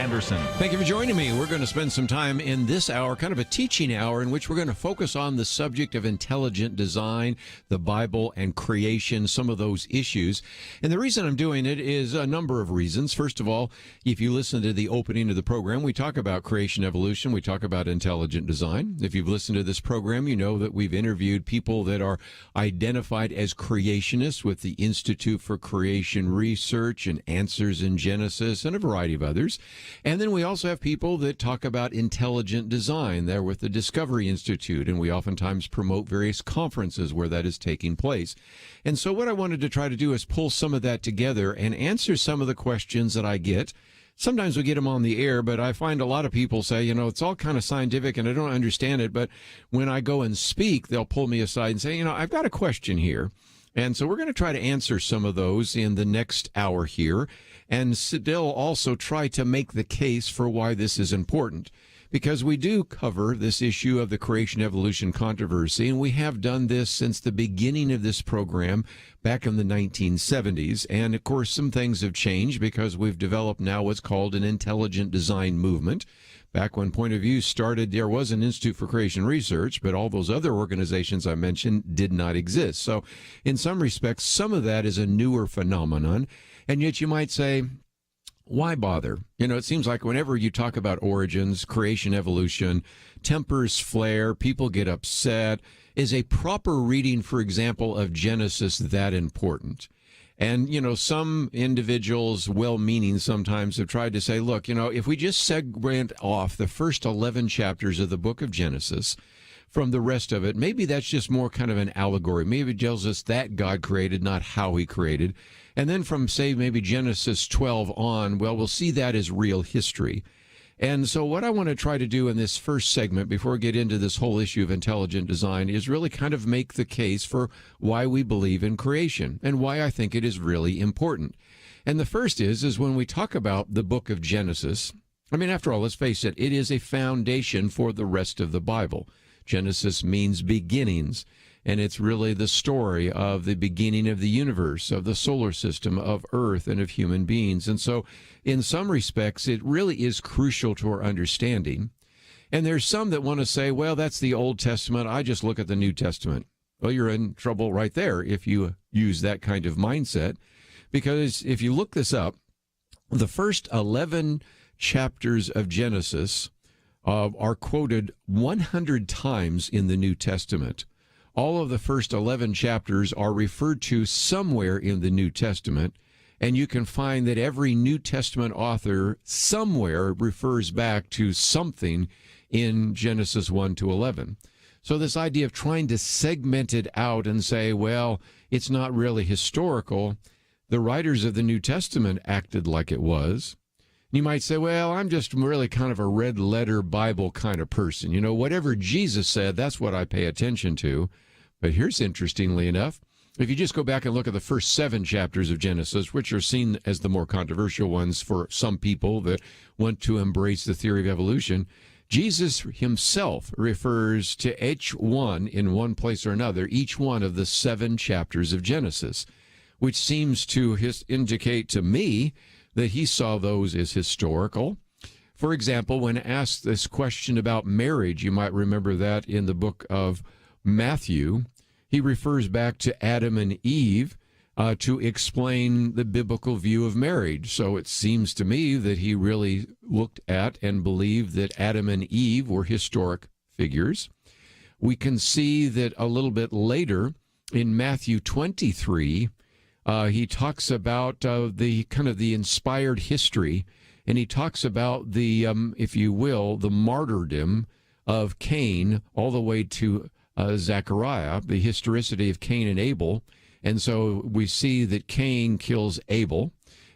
Anderson. Thank you for joining me. We're going to spend some time in this hour, kind of a teaching hour, in which we're going to focus on the subject of intelligent design, the Bible, and creation, some of those issues. And the reason I'm doing it is a number of reasons. First of all, if you listen to the opening of the program, we talk about creation evolution. We talk about intelligent design. If you've listened to this program, you know that we've interviewed people that are identified as creationists with the Institute for Creation Research and Answers in Genesis and a variety of others. And then we also have people that talk about intelligent design there with the Discovery Institute, and we oftentimes promote various conferences where that is taking place. And so what I wanted to try to do is pull some of that together and answer some of the questions that I get. Sometimes we get them on the air, but I find a lot of people say, it's all kind of scientific and I don't understand it. But when I go and speak, they'll pull me aside and say, I've got a question here. And so we're going to try to answer some of those in the next hour here, and still also try to make the case for why this is important, because we do cover this issue of the creation evolution controversy, and we have done this since the beginning of this program back in the 1970s. And of course, some things have changed because we've developed now what's called an intelligent design movement. Back when Point of View started, there was an Institute for Creation Research, but all those other organizations I mentioned did not exist. So in some respects, some of that is a newer phenomenon. And yet you might say, why bother? It seems like whenever you talk about origins, creation, evolution, tempers flare, people get upset. Is a proper reading, for example, of Genesis that important? And, some individuals, well-meaning sometimes, have tried to say, look, if we just segment off the first 11 chapters of the book of Genesis from the rest of it, maybe that's just more kind of an allegory. Maybe it tells us that God created, not how he created. And then from, say, maybe Genesis 12 on, well, we'll see that as real history. And so what I want to try to do in this first segment, before we get into this whole issue of intelligent design, is really kind of make the case for why we believe in creation and why I think it is really important. And the first is when we talk about the book of Genesis, after all, let's face it, it is a foundation for the rest of the Bible. Genesis means beginnings. And it's really the story of the beginning of the universe, of the solar system, of Earth, and of human beings. And so in some respects, it really is crucial to our understanding. And there's some that want to say, well, that's the Old Testament. I just look at the New Testament. Well, you're in trouble right there if you use that kind of mindset. Because if you look this up, the first 11 chapters of Genesis are quoted 100 times in the New Testament. All of the first 11 chapters are referred to somewhere in the New Testament, and you can find that every New Testament author somewhere refers back to something in Genesis 1 to 11. So this idea of trying to segment it out and say, well, it's not really historical, the writers of the New Testament acted like it was. You might say, well, I'm just really kind of a red letter Bible kind of person. Whatever Jesus said, that's what I pay attention to. But here's interestingly enough, if you just go back and look at the first 7 chapters of Genesis, which are seen as the more controversial ones for some people that want to embrace the theory of evolution, Jesus himself refers to each one in one place or another, each one of the 7 chapters of Genesis, which seems to indicate to me that he saw those as historical. For example, when asked this question about marriage, you might remember that in the book of Matthew, he refers back to Adam and Eve to explain the biblical view of marriage. So it seems to me that he really looked at and believed that Adam and Eve were historic figures. We can see that a little bit later in Matthew 23, he talks about the kind of the inspired history, and he talks about the, if you will, the martyrdom of Cain all the way to Zechariah, the historicity of Cain and Abel. And so we see that Cain kills Abel.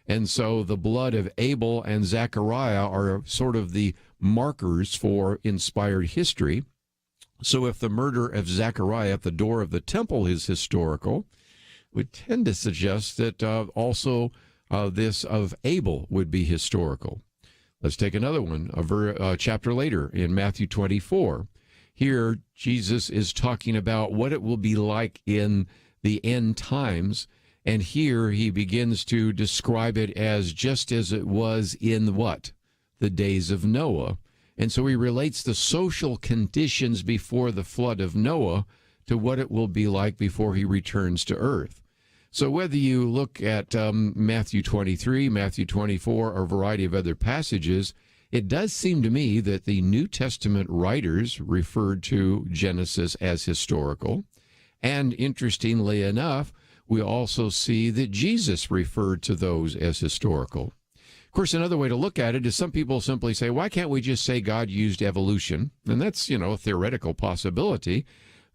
And so the blood of Abel and Zechariah are sort of the markers for inspired history. So if the murder of Zechariah at the door of the temple is historical, would tend to suggest that also this of Abel would be historical. Let's take another one, a chapter later in Matthew 24. Here, Jesus is talking about what it will be like in the end times, and here he begins to describe it as just as it was in what? the days of Noah. And so he relates the social conditions before the flood of Noah to what it will be like before he returns to earth. So whether you look at Matthew 23, Matthew 24, or a variety of other passages, it does seem to me that the New Testament writers referred to Genesis as historical. And interestingly enough, we also see that Jesus referred to those as historical. Of course, another way to look at it is some people simply say, why can't we just say God used evolution? And that's, a theoretical possibility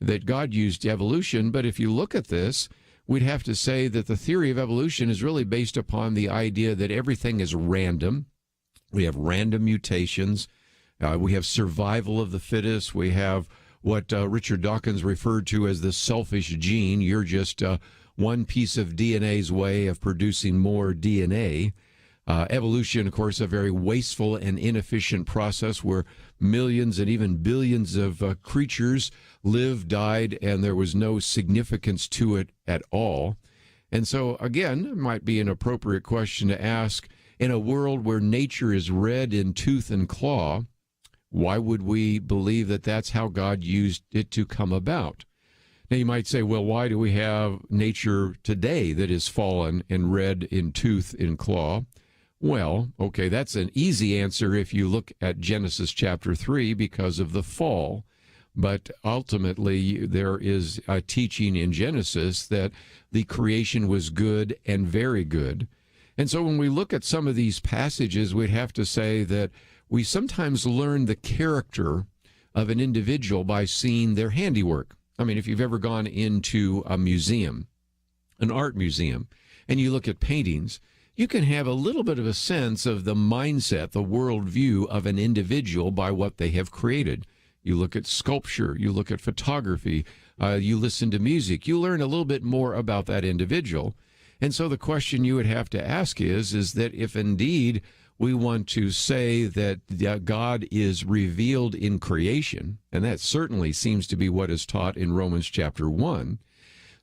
that God used evolution. But if you look at this, we'd have to say that the theory of evolution is really based upon the idea that everything is random. We have random mutations. We have survival of the fittest. We have what Richard Dawkins referred to as the selfish gene. You're just one piece of DNA's way of producing more DNA. Evolution, of course, a very wasteful and inefficient process where millions and even billions of creatures lived, died, and there was no significance to it at all. And so, again, it might be an appropriate question to ask, in a world where nature is red in tooth and claw, why would we believe that that's how God used it to come about? Now, you might say, well, why do we have nature today that is fallen and red in tooth and claw? Well, okay, that's an easy answer if you look at Genesis chapter 3 because of the fall. But ultimately, there is a teaching in Genesis that the creation was good and very good. And so when we look at some of these passages, we'd have to say that we sometimes learn the character of an individual by seeing their handiwork. I mean, if you've ever gone into a museum, an art museum, and you look at paintings, you can have a little bit of a sense of the mindset, the worldview of an individual by what they have created. You look at sculpture, you look at photography, you listen to music, you learn a little bit more about that individual. And so the question you would have to ask is that if indeed we want to say that God is revealed in creation, and that certainly seems to be what is taught in Romans chapter 1,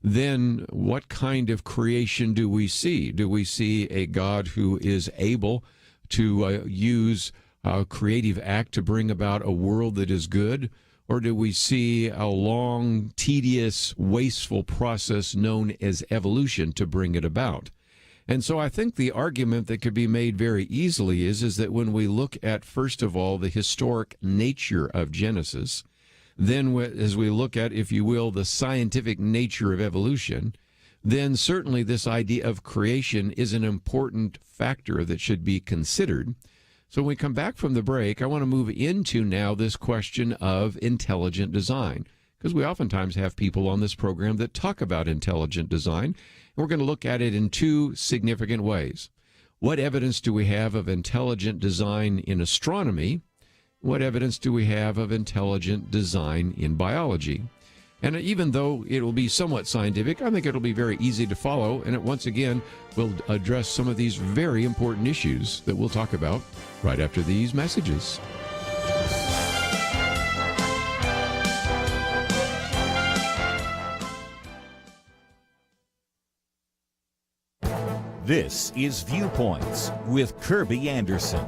then what kind of creation do we see? Do we see a God who is able to use a creative act to bring about a world that is good? Or do we see a long, tedious, wasteful process known as evolution to bring it about? And so I think the argument that could be made very easily is that when we look at, first of all, the historic nature of Genesis, then as we look at, if you will, the scientific nature of evolution, then certainly this idea of creation is an important factor that should be considered. So when we come back from the break, I want to move into now this question of intelligent design, because we oftentimes have people on this program that talk about intelligent design, and we're going to look at it in two significant ways. What evidence do we have of intelligent design in astronomy? What evidence do we have of intelligent design in biology? And even though it will be somewhat scientific, I think it'll be very easy to follow, and it once again will address some of these very important issues that we'll talk about right after these messages. This is Viewpoints with Kerby Anderson.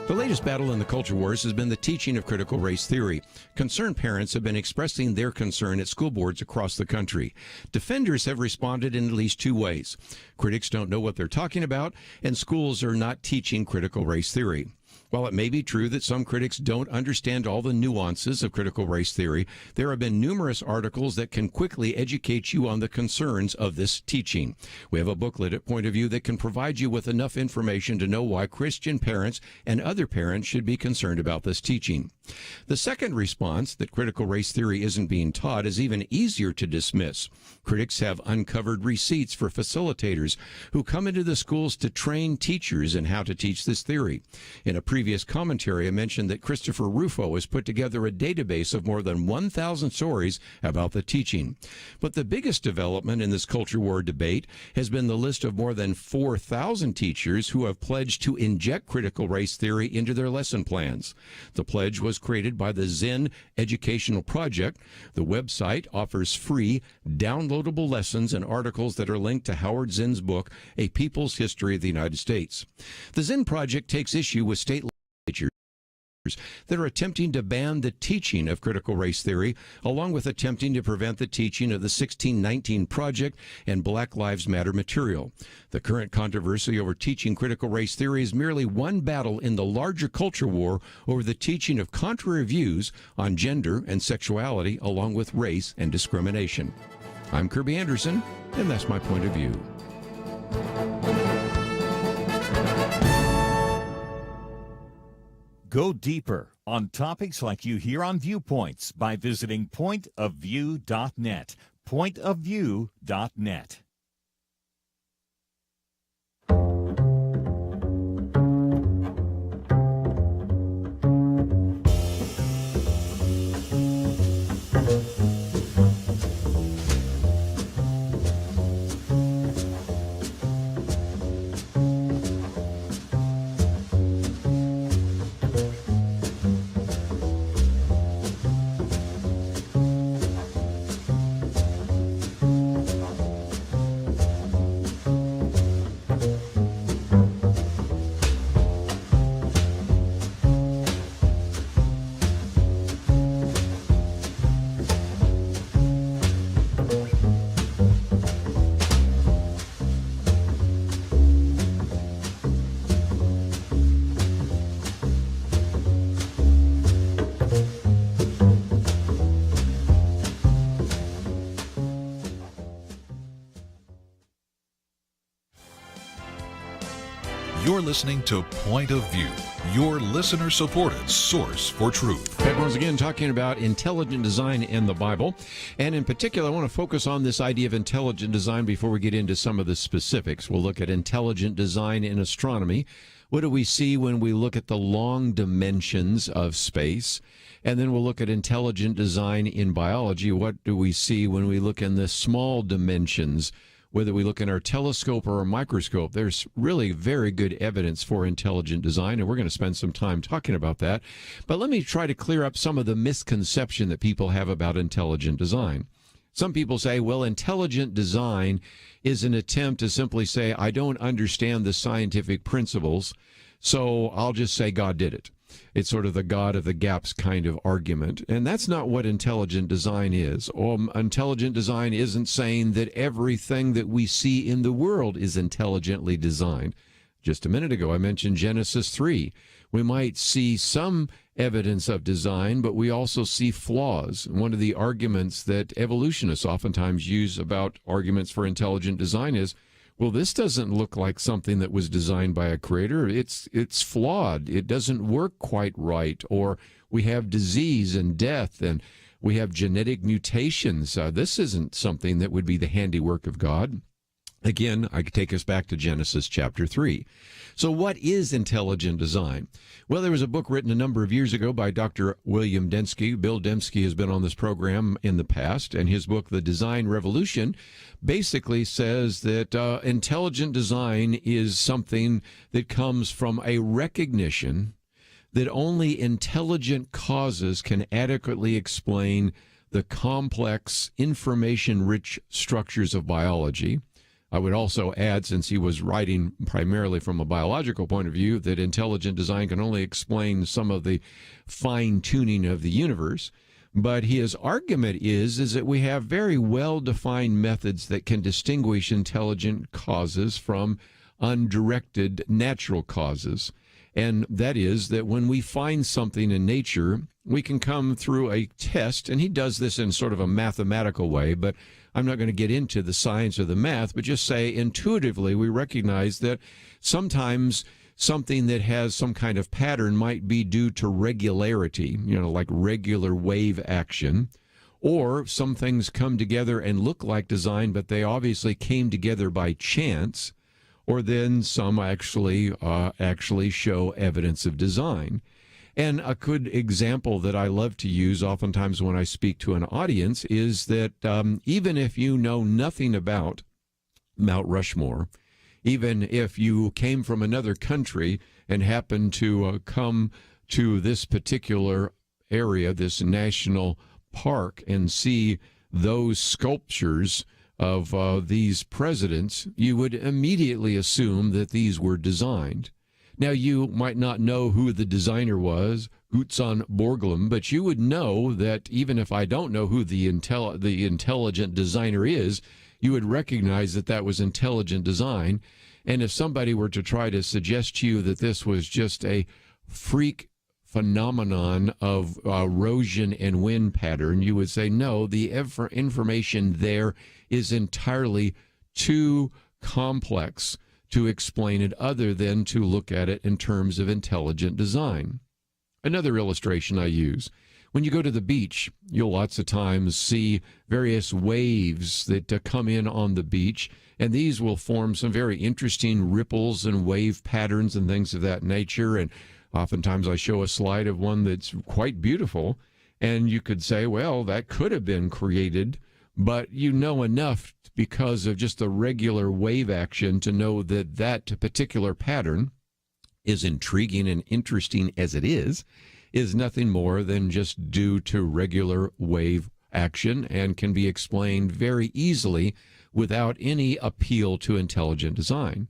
The latest battle in the culture wars has been the teaching of critical race theory. Concerned parents have been expressing their concern at school boards across the country. Defenders have responded in at least two ways. Critics don't know what they're talking about, and schools are not teaching critical race theory. While it may be true that some critics don't understand all the nuances of critical race theory, there have been numerous articles that can quickly educate you on the concerns of this teaching. We have a booklet at Point of View that can provide you with enough information to know why Christian parents and other parents should be concerned about this teaching. The second response, that critical race theory isn't being taught, is even easier to dismiss. Critics have uncovered receipts for facilitators who come into the schools to train teachers in how to teach this theory. In a previous previous commentary, I mentioned that Christopher Rufo has put together a database of more than 1,000 stories about the teaching. But the biggest development in this culture war debate has been the list of more than 4,000 teachers who have pledged to inject critical race theory into their lesson plans. The pledge was created by the Zen Educational Project. The website offers free, downloadable lessons and articles that are linked to Howard Zinn's book, A People's History of the United States. The Zen Project takes issue with state legislatures that are attempting to ban the teaching of critical race theory, along with attempting to prevent the teaching of the 1619 Project and Black Lives Matter material. The current controversy over teaching critical race theory is merely one battle in the larger culture war over the teaching of contrary views on gender and sexuality, along with race and discrimination. I'm Kerby Anderson, and that's my point of view. Go deeper on topics like you hear on Viewpoints by visiting pointofview.net. Pointofview.net. You're listening to Point of View, your listener-supported source for truth. Back once again talking about intelligent design in the Bible. And in particular, I want to focus on this idea of intelligent design before we get into some of the specifics. We'll look at intelligent design in astronomy. What do we see when we look at the long dimensions of space? And then we'll look at intelligent design in biology. What do we see when we look in the small dimensions? Whether we look in our telescope or a microscope, there's really very good evidence for intelligent design, and we're going to spend some time talking about that. But let me try to clear up some of the misconception that people have about intelligent design. Some people say, well, intelligent design is an attempt to simply say, I don't understand the scientific principles, so I'll just say God did it. It's sort of the God of the gaps kind of argument. And that's not what intelligent design is. Intelligent design isn't saying that everything that we see in the world is intelligently designed. Just a minute ago, I mentioned Genesis 3. We might see some evidence of design, but we also see flaws. One of the arguments that evolutionists oftentimes use about arguments for intelligent design is, well, this doesn't look like something that was designed by a creator. It's flawed. It doesn't work quite right. Or we have disease and death, and we have genetic mutations. This isn't something that would be the handiwork of God. Again, I could take us back to Genesis chapter 3. So what is intelligent design? Well, there was a book written a number of years ago by Dr. William Dembski. Bill Dembski has been on this program in the past, and his book, The Design Revolution, basically says that intelligent design is something that comes from a recognition that only intelligent causes can adequately explain the complex, information-rich structures of biology. I would also add, since he was writing primarily from a biological point of view, that intelligent design can only explain some of the fine-tuning of the universe. But his argument is that we have very well-defined methods that can distinguish intelligent causes from undirected natural causes. And that is that when we find something in nature, we can come through a test, and he does this in sort of a mathematical way, but I'm not going to get into the science or the math, but just say intuitively we recognize that sometimes something that has some kind of pattern might be due to regularity, like regular wave action, or some things come together and look like design, but they obviously came together by chance, or then some actually show evidence of design. And a good example that I love to use oftentimes when I speak to an audience is that even if you know nothing about Mount Rushmore, even if you came from another country and happened to come to this particular area, this national park, and see those sculptures of these presidents, you would immediately assume that these were designed. Now, you might not know who the designer was, Gutzon Borglum, but you would know that even if I don't know who the intelligent designer is, you would recognize that that was intelligent design. And if somebody were to try to suggest to you that this was just a freak phenomenon of erosion and wind pattern, you would say, no, the information there is entirely too complex to explain it other than to look at it in terms of intelligent design. Another illustration I use, when you go to the beach, you'll lots of times see various waves that come in on the beach, and these will form some very interesting ripples and wave patterns and things of that nature. And oftentimes I show a slide of one that's quite beautiful, and you could say, well, that could have been created, but you know enough because of just the regular wave action to know that that particular pattern, is intriguing and interesting as it is nothing more than just due to regular wave action and can be explained very easily without any appeal to intelligent design.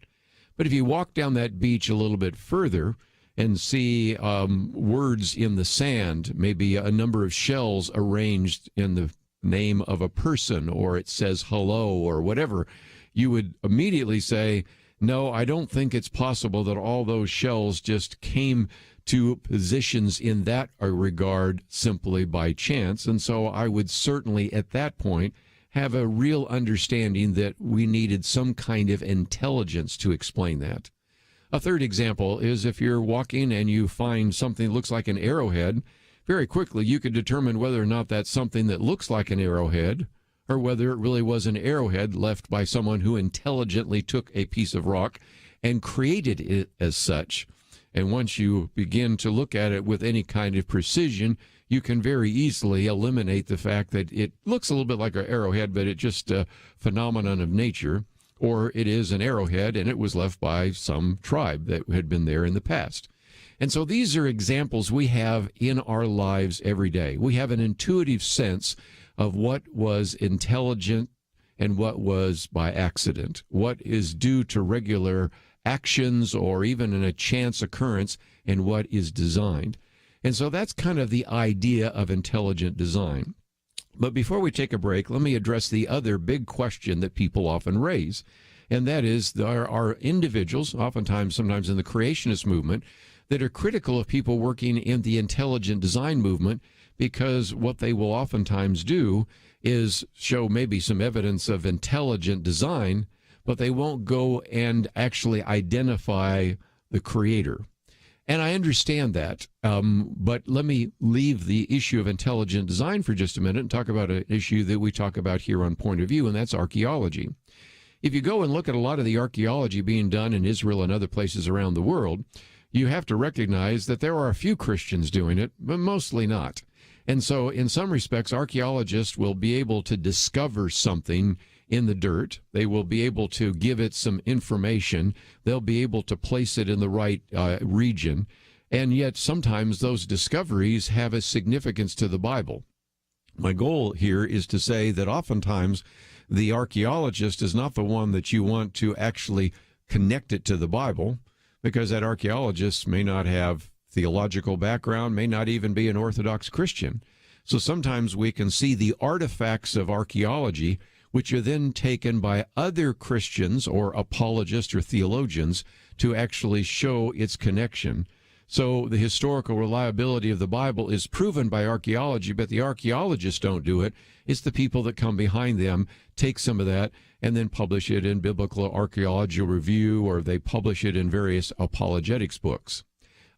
But if you walk down that beach a little bit further and see words in the sand, maybe a number of shells arranged in the name of a person, or it says hello or whatever, you would immediately say, no, I don't think it's possible that all those shells just came to positions in that regard simply by chance. And so I would certainly at that point have a real understanding that we needed some kind of intelligence to explain that. A third example is if you're walking and you find something that looks like an arrowhead, very quickly you could determine whether or not that's something that looks like an arrowhead or whether it really was an arrowhead left by someone who intelligently took a piece of rock and created it as such. And once you begin to look at it with any kind of precision, you can very easily eliminate the fact that it looks a little bit like an arrowhead, but it's just a phenomenon of nature, or it is an arrowhead and it was left by some tribe that had been there in the past. And so these are examples we have in our lives every day. We have an intuitive sense of what was intelligent and what was by accident, what is due to regular actions or even in a chance occurrence, and what is designed. And so that's kind of the idea of intelligent design. But before we take a break, let me address the other big question that people often raise, and that is there are individuals, oftentimes, sometimes in the creationist movement, that are critical of people working in the intelligent design movement because what they will oftentimes do is show maybe some evidence of intelligent design, but they won't go and actually identify the creator. And I understand that, but let me leave the issue of intelligent design for just a minute and talk about an issue that we talk about here on Point of View, and that's archaeology. If you go and look at a lot of the archaeology being done in Israel and other places around the world, you have to recognize that there are a few Christians doing it, but mostly not. And so in some respects, archaeologists will be able to discover something in the dirt. They will be able to give it some information. They'll be able to place it in the right region. And yet sometimes those discoveries have a significance to the Bible. My goal here is to say that oftentimes the archaeologist is not the one that you want to actually connect it to the Bible, because that archaeologist may not have theological background, may not even be an Orthodox Christian. So sometimes we can see the artifacts of archaeology, which are then taken by other Christians or apologists or theologians to actually show its connection. So the historical reliability of the Bible is proven by archaeology, but the archaeologists don't do it. It's the people that come behind them, take some of that, and then publish it in Biblical Archaeological Review, or they publish it in various apologetics books.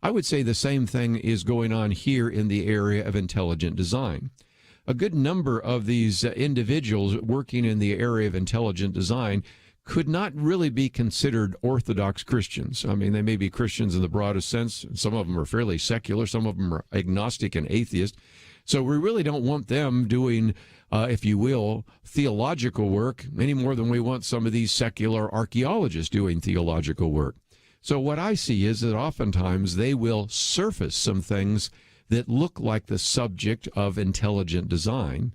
I would say the same thing is going on here in the area of intelligent design. A good number of these individuals working in the area of intelligent design could not really be considered Orthodox Christians. I mean, they may be Christians in the broadest sense. Some of them are fairly secular. Some of them are agnostic and atheist. So we really don't want them doing, if you will, theological work any more than we want some of these secular archaeologists doing theological work. So what I see is that oftentimes they will surface some things that look like the subject of intelligent design,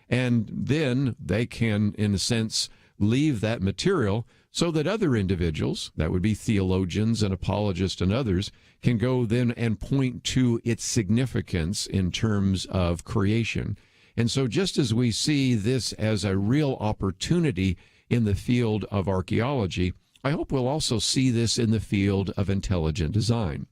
and then they can, in a sense, leave that material so that other individuals, that would be theologians and apologists and others, can go then and point to its significance in terms of creation. And so just as we see this as a real opportunity in the field of archaeology, I hope we'll also see this in the field of intelligent design.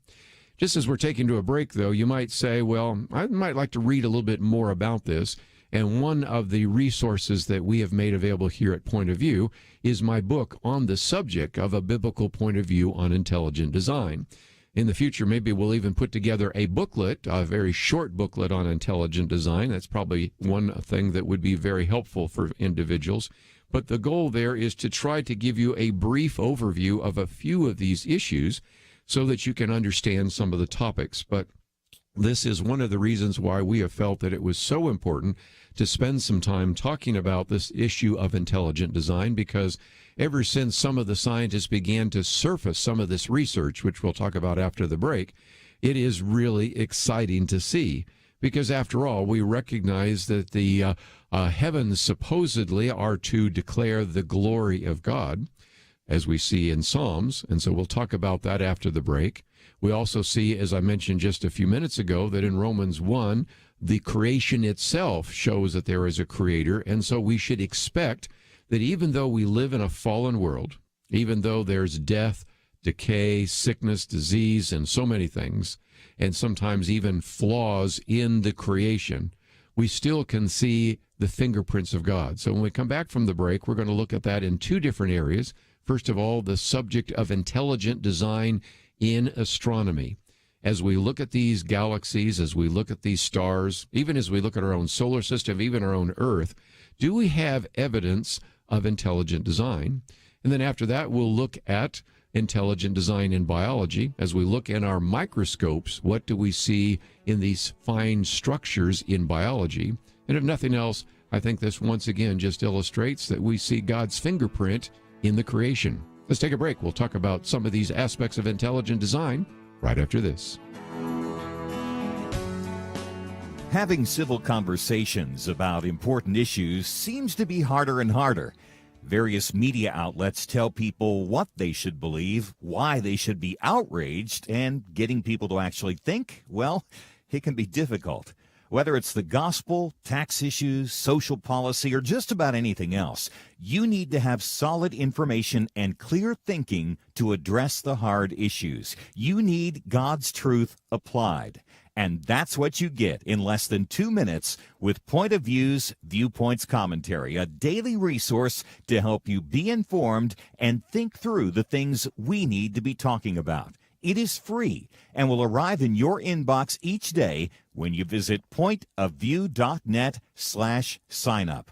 Just as we're taking to a break, though, you might say, well, I might like to read a little bit more about this. And one of the resources that we have made available here at Point of View is my book on the subject of a biblical point of view on intelligent design. In the future, maybe we'll even put together a booklet, a very short booklet on intelligent design. That's probably one thing that would be very helpful for individuals. But the goal there is to try to give you a brief overview of a few of these issues so that you can understand some of the topics. But this is one of the reasons why we have felt that it was so important to spend some time talking about this issue of intelligent design, because ever since some of the scientists began to surface some of this research, which we'll talk about after the break, it is really exciting to see. Because after all, we recognize that the heavens supposedly are to declare the glory of God, as we see in Psalms, and so we'll talk about that after the break. We also see, as I mentioned just a few minutes ago, that in Romans 1, the creation itself shows that there is a creator, and so we should expect that even though we live in a fallen world, even though there's death, decay, sickness, disease, and so many things, and sometimes even flaws in the creation, we still can see the fingerprints of God. So when we come back from the break, we're going to look at that in two different areas. First of all, the subject of intelligent design in astronomy. As we look at these galaxies, as we look at these stars, even as we look at our own solar system, even our own Earth, do we have evidence of intelligent design? And then after that, we'll look at intelligent design in biology. As we look in our microscopes, what do we see in these fine structures in biology? And if nothing else, I think this once again just illustrates that we see God's fingerprint in the creation. Let's take a break. We'll talk about some of these aspects of intelligent design right after this. Having civil conversations about important issues seems to be harder and harder. Various media outlets tell people what they should believe, why they should be outraged, and getting people to actually think, well, it can be difficult. Whether it's the gospel, tax issues, social policy, or just about anything else, you need to have solid information and clear thinking to address the hard issues. You need God's truth applied. And that's what you get in less than 2 minutes with Point of View's Viewpoints Commentary, a daily resource to help you be informed and think through the things we need to be talking about. It is free and will arrive in your inbox each day when you visit pointofview.net/signup.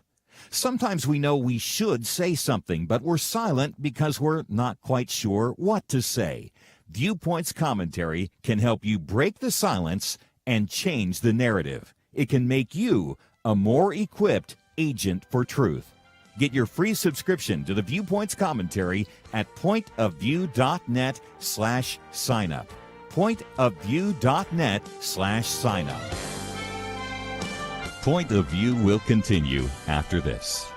Sometimes we know we should say something, but we're silent because we're not quite sure what to say. Viewpoints Commentary can help you break the silence and change the narrative. It can make you a more equipped agent for truth. Get your free subscription to the Viewpoints Commentary at pointofview.net/signup. Pointofview.net/signup. Point of View will continue after this.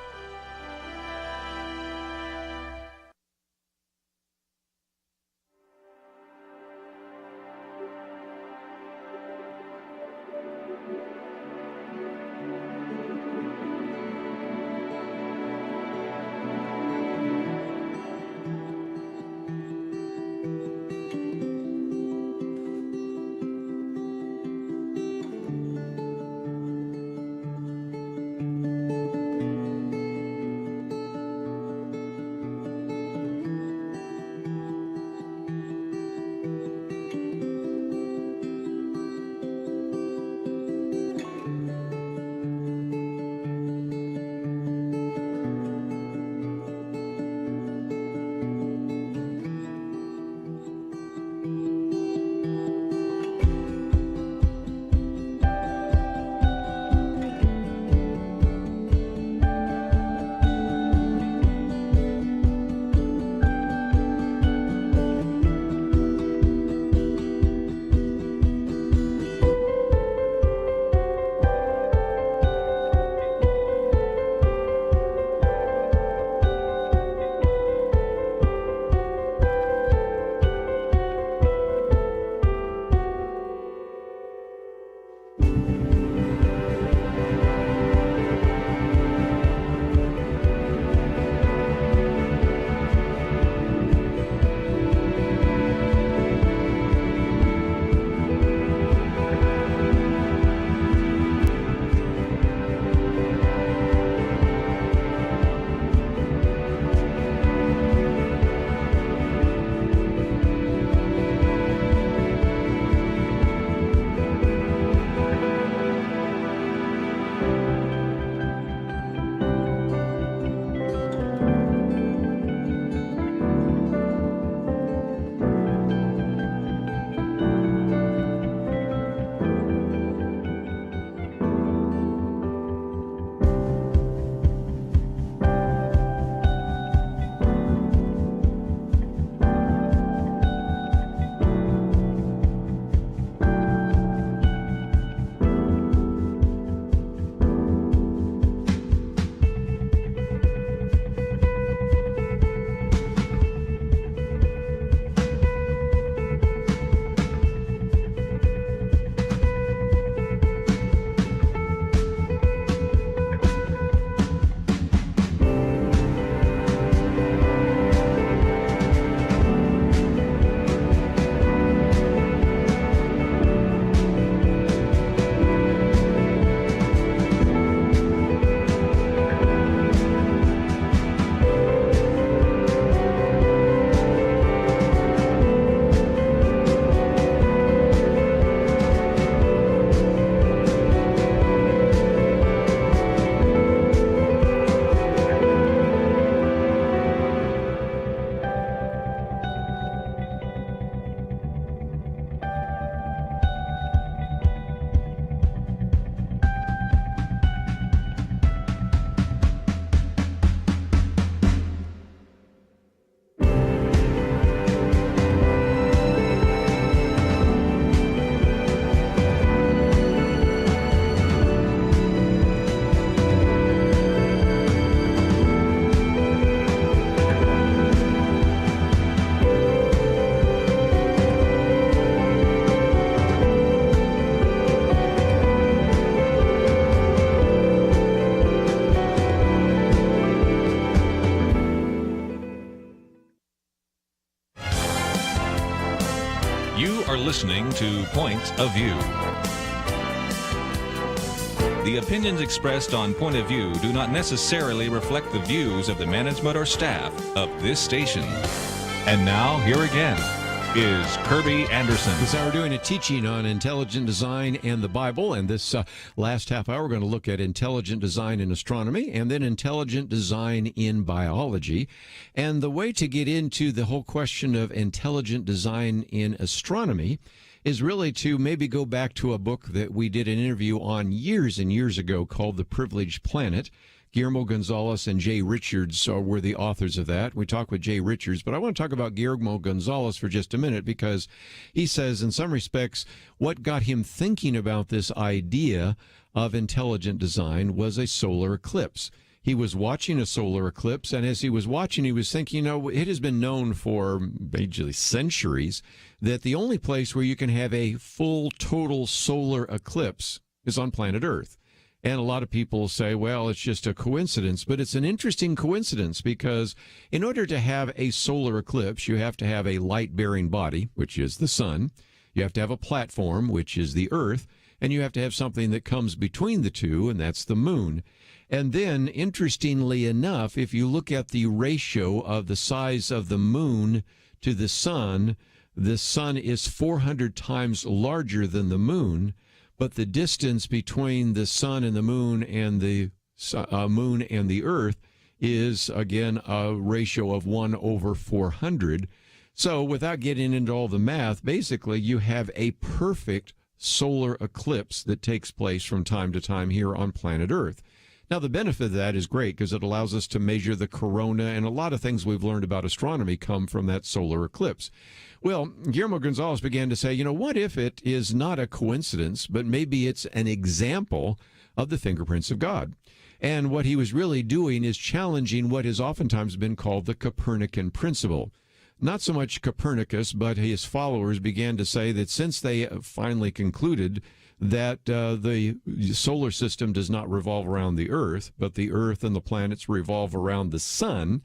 are listening to Point of View. The opinions expressed on Point of View do not necessarily reflect the views of the management or staff of this station. And now, here again is Kerby Anderson. So we're doing a teaching on intelligent design and the Bible, and this last half hour we're going to look at intelligent design in astronomy and then intelligent design in biology. And the way to get into the whole question of intelligent design in astronomy is really to maybe go back to a book that we did an interview on years and years ago called The Privileged Planet. Guillermo Gonzalez and Jay Richards were the authors of that. We talked with Jay Richards, but I want to talk about Guillermo Gonzalez for just a minute because he says, in some respects, what got him thinking about this idea of intelligent design was a solar eclipse. He was watching a solar eclipse, and as he was watching, he was thinking, it has been known for basically centuries that the only place where you can have a full, total solar eclipse is on planet Earth. And a lot of people say, well, it's just a coincidence, but it's an interesting coincidence because in order to have a solar eclipse, you have to have a light-bearing body, which is the sun. You have to have a platform, which is the Earth, and you have to have something that comes between the two, and that's the moon. And then, interestingly enough, if you look at the ratio of the size of the moon to the sun is 400 times larger than the moon. But the distance between the sun and the moon and the moon and the Earth is, again, a ratio of 1/400. So without getting into all the math, basically you have a perfect solar eclipse that takes place from time to time here on planet Earth. Now, the benefit of that is great because it allows us to measure the corona, and a lot of things we've learned about astronomy come from that solar eclipse. Well, Guillermo Gonzalez began to say, what if it is not a coincidence, but maybe it's an example of the fingerprints of God? And what he was really doing is challenging what has oftentimes been called the Copernican principle. Not so much Copernicus, but his followers began to say that since they finally concluded that the solar system does not revolve around the Earth, but the Earth and the planets revolve around the sun,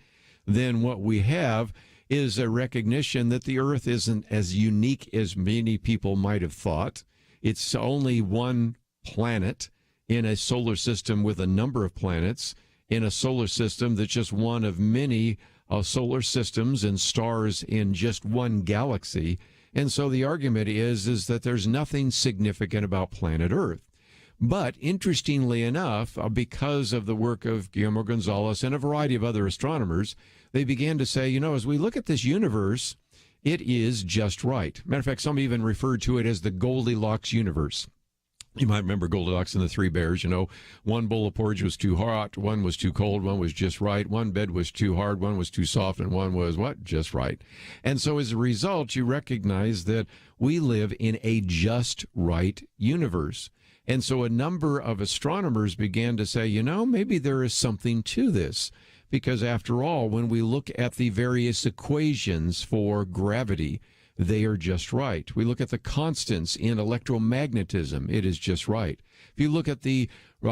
then what we have is a recognition that the Earth isn't as unique as many people might have thought. It's only one planet in a solar system with a number of planets, in a solar system that's just one of many solar systems and stars in just one galaxy. And so the argument is that there's nothing significant about planet Earth. But interestingly enough, because of the work of Guillermo Gonzalez and a variety of other astronomers, they began to say, as we look at this universe, it is just right. Matter of fact, some even referred to it as the Goldilocks universe. You might remember Goldilocks and the Three Bears. One bowl of porridge was too hot, one was too cold, one was just right, one bed was too hard, one was too soft, and one was what? Just right. And so as a result, you recognize that we live in a just right universe. And so a number of astronomers began to say, maybe there is something to this. Because after all, when we look at the various equations for gravity, they are just right. We look at the constants in electromagnetism, it is just right. If you look at the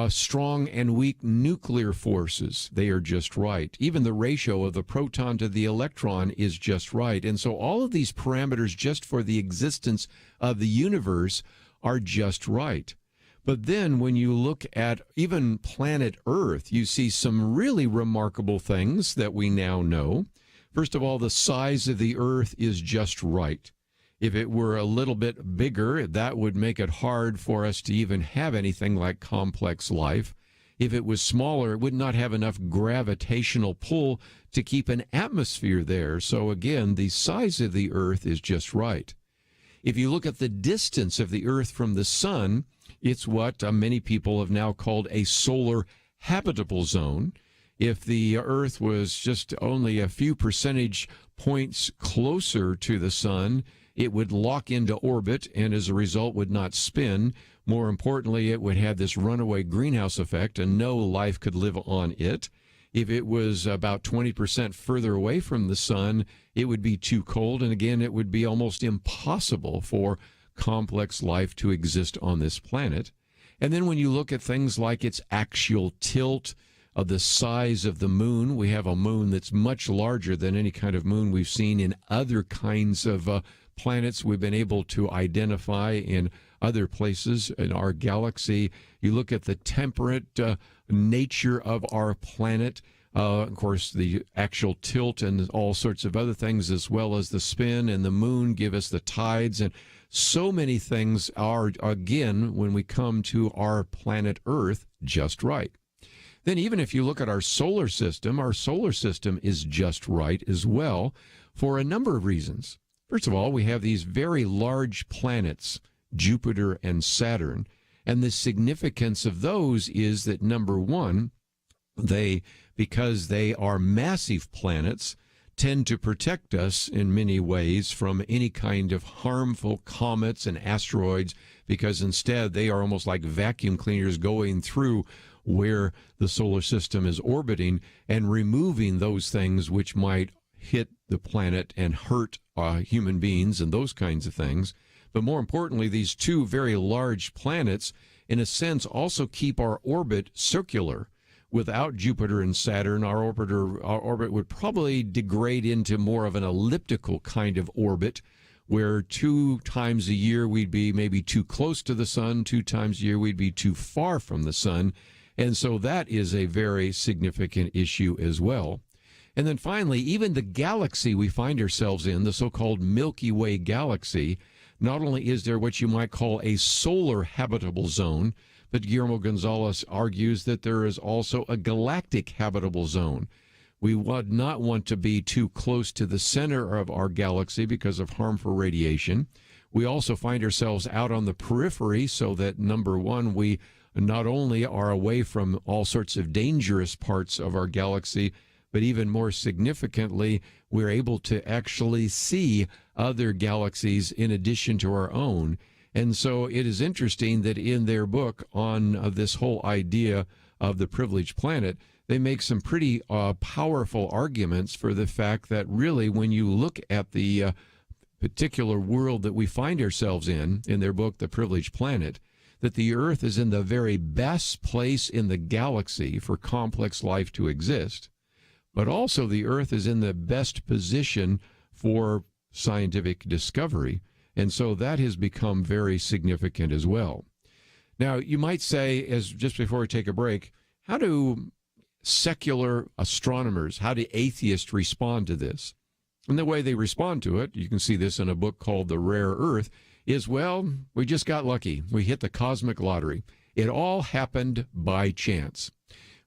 strong and weak nuclear forces, they are just right. Even the ratio of the proton to the electron is just right. And so all of these parameters just for the existence of the universe are just right. But then when you look at even planet Earth, you see some really remarkable things that we now know. First of all, the size of the Earth is just right. If it were a little bit bigger, that would make it hard for us to even have anything like complex life. If it was smaller, it would not have enough gravitational pull to keep an atmosphere there. So again, the size of the Earth is just right. If you look at the distance of the Earth from the sun, it's what many people have now called a solar habitable zone. If the Earth was just only a few percentage points closer to the sun, it would lock into orbit and as a result would not spin. More importantly, it would have this runaway greenhouse effect and no life could live on it. If it was about 20% further away from the sun, it would be too cold. And again, it would be almost impossible for complex life to exist on this planet. And then when you look at things like its axial tilt, of the size of the moon, we have a moon that's much larger than any kind of moon we've seen in other kinds of planets we've been able to identify in other places in our galaxy. You look at the temperate nature of our planet, of course, the actual tilt and all sorts of other things, as well as the spin and the moon give us the tides. And so many things are, again, when we come to our planet Earth, just right. Then even if you look at our solar system is just right as well for a number of reasons. First of all, we have these very large planets, Jupiter and Saturn, and the significance of those is that, number one, because they are massive planets, tend to protect us in many ways from any kind of harmful comets and asteroids, because instead they are almost like vacuum cleaners going through where the solar system is orbiting and removing those things which might hit the planet and hurt human beings and those kinds of things. But more importantly, these two very large planets, in a sense, also keep our orbit circular. Without Jupiter and Saturn, our orbit would probably degrade into more of an elliptical kind of orbit, where 2 times a year we'd be maybe too close to the sun, 2 times a year we'd be too far from the sun. And so that is a very significant issue as well. And then finally, even the galaxy we find ourselves in, the so-called Milky Way galaxy, not only is there what you might call a solar habitable zone, but Guillermo Gonzalez argues that there is also a galactic habitable zone. We would not want to be too close to the center of our galaxy because of harmful radiation. We also find ourselves out on the periphery, so that, number one, we not only are away from all sorts of dangerous parts of our galaxy, but even more significantly, we're able to actually see other galaxies in addition to our own. And so it is interesting that in their book on this whole idea of the privileged planet, they make some pretty powerful arguments for the fact that really when you look at the particular world that we find ourselves in their book, The Privileged Planet, that the Earth is in the very best place in the galaxy for complex life to exist, but also the Earth is in the best position for scientific discovery. And so that has become very significant as well. Now, you might say, as just before we take a break, how do secular astronomers, how do atheists respond to this? And the way they respond to it, you can see this in a book called The Rare Earth, is, well, we just got lucky. We hit the cosmic lottery. It all happened by chance.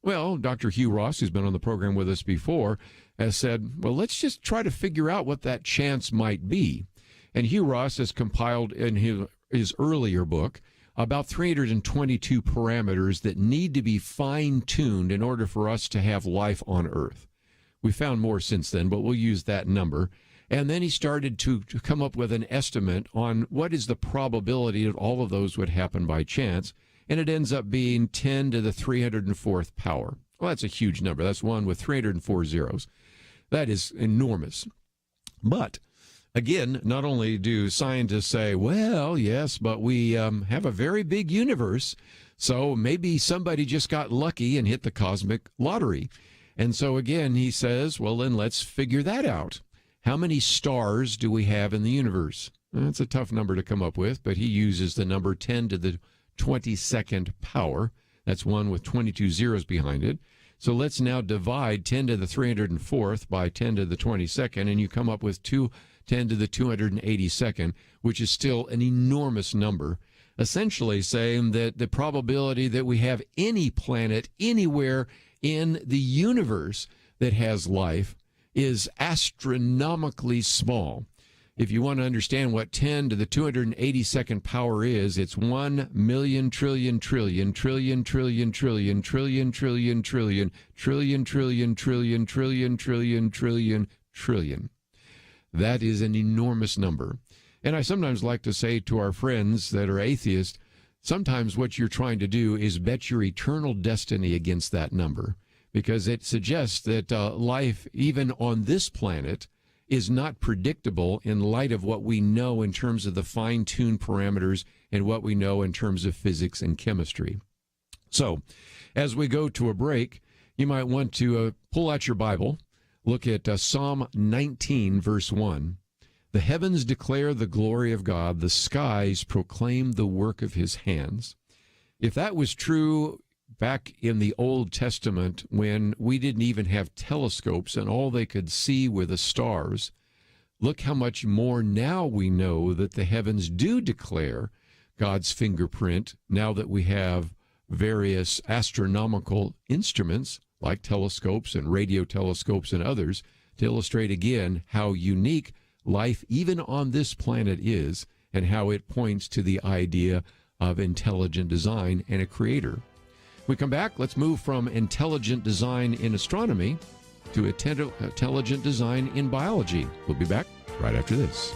Well, Dr. Hugh Ross, who's been on the program with us before, has said, well, let's just try to figure out what that chance might be. And Hugh Ross has compiled in his earlier book about 322 parameters that need to be fine-tuned in order for us to have life on Earth. We found more since then, but we'll use that number. And then he started to come up with an estimate on what is the probability that all of those would happen by chance. And it ends up being 10 to the 304th power. Well, that's a huge number. That's one with 304 zeros. That is enormous. But again, not only do scientists say, well, yes, but we have a very big universe, so maybe somebody just got lucky and hit the cosmic lottery. And so again, he says, well, then let's figure that out. How many stars do we have in the universe? That's a tough number to come up with, but he uses the number 10 to the 22nd power. That's one with 22 zeros behind it. So let's now divide 10 to the 304th by 10 to the 22nd, and you come up with 10 to the 282nd, which is still an enormous number, essentially saying that the probability that we have any planet anywhere in the universe that has life is astronomically small. If you want to understand what 10 to the 282nd power is, it's 1 million trillion trillion trillion trillion trillion trillion trillion trillion trillion trillion trillion trillion trillion trillion trillion. That is an enormous number. And I sometimes like to say to our friends that are atheists, sometimes what you're trying to do is bet your eternal destiny against that number, because it suggests that life, even on this planet, is not predictable in light of what we know in terms of the fine-tuned parameters and what we know in terms of physics and chemistry. So, as we go to a break, you might want to pull out your Bible, look at Psalm 19, verse 1. The heavens declare the glory of God. The skies proclaim the work of his hands. If that was true back in the Old Testament when we didn't even have telescopes and all they could see were the stars, look how much more now we know that the heavens do declare God's fingerprint now that we have various astronomical instruments like telescopes and radio telescopes and others to illustrate again how unique life even on this planet is and how it points to the idea of intelligent design and a creator. We come back, let's move from intelligent design in astronomy to intelligent design in biology. We'll be back right after this.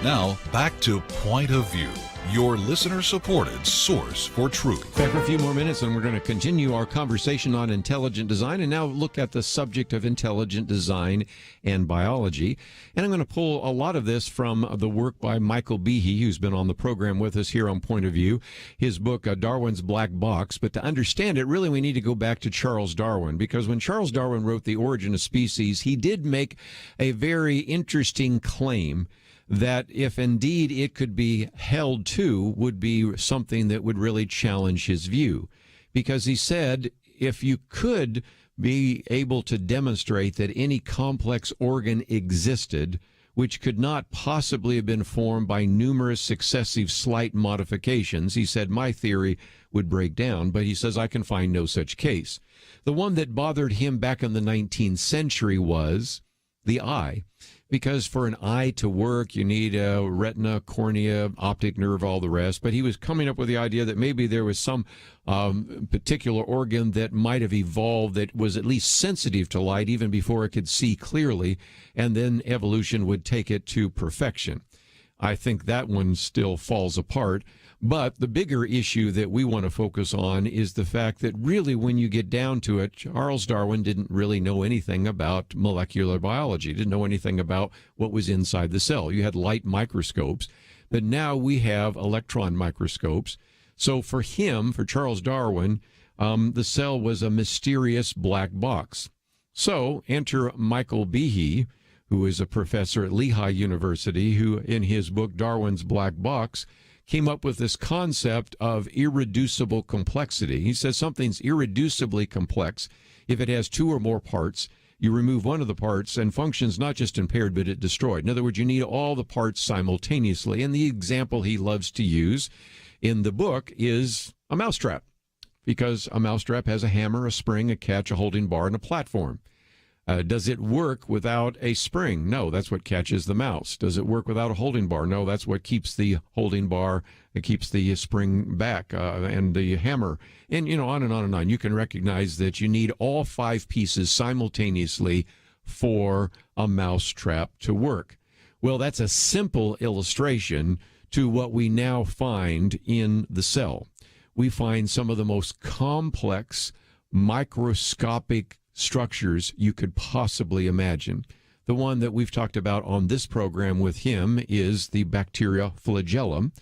Now, back to Point of View, your listener-supported source for truth. Back for a few more minutes, and we're going to continue our conversation on intelligent design and now look at the subject of intelligent design and biology. And I'm going to pull a lot of this from the work by Michael Behe, who's been on the program with us here on Point of View, his book, Darwin's Black Box. But to understand it, really, we need to go back to Charles Darwin, because when Charles Darwin wrote The Origin of Species, he did make a very interesting claim that if indeed it could be held to, would be something that would really challenge his view. Because he said, if you could be able to demonstrate that any complex organ existed, which could not possibly have been formed by numerous successive slight modifications, he said, my theory would break down. But he says, I can find no such case. The one that bothered him back in the 19th century was the eye. Because for an eye to work, you need a retina, cornea, optic nerve, all the rest. But he was coming up with the idea that maybe there was some particular organ that might have evolved that was at least sensitive to light even before it could see clearly, and then evolution would take it to perfection. I think that one still falls apart. But the bigger issue that we want to focus on is the fact that really when you get down to it, Charles Darwin didn't really know anything about molecular biology, didn't know anything about what was inside the cell. You had light microscopes, but now we have electron microscopes. So for him, for Charles Darwin, the cell was a mysterious black box. So enter Michael Behe, who is a professor at Lehigh University, who in his book, Darwin's Black Box, came up with this concept of irreducible complexity. He says something's irreducibly complex if it has two or more parts. You remove one of the parts and function's not just impaired, but it's destroyed. In other words, you need all the parts simultaneously. And the example he loves to use in the book is a mousetrap, because a mousetrap has a hammer, a spring, a catch, a holding bar, and a platform. Does it work without a spring? No, that's what catches the mouse. Does it work without a holding bar? No, that's what keeps the holding bar, it keeps the spring back, and the hammer, and on and on and on. You can recognize that you need all five pieces simultaneously for a mousetrap to work. Well, that's a simple illustration to what we now find in the cell. We find some of the most complex microscopic structures you could possibly imagine. The one that we've talked about on this program with him is the bacteria flagellum,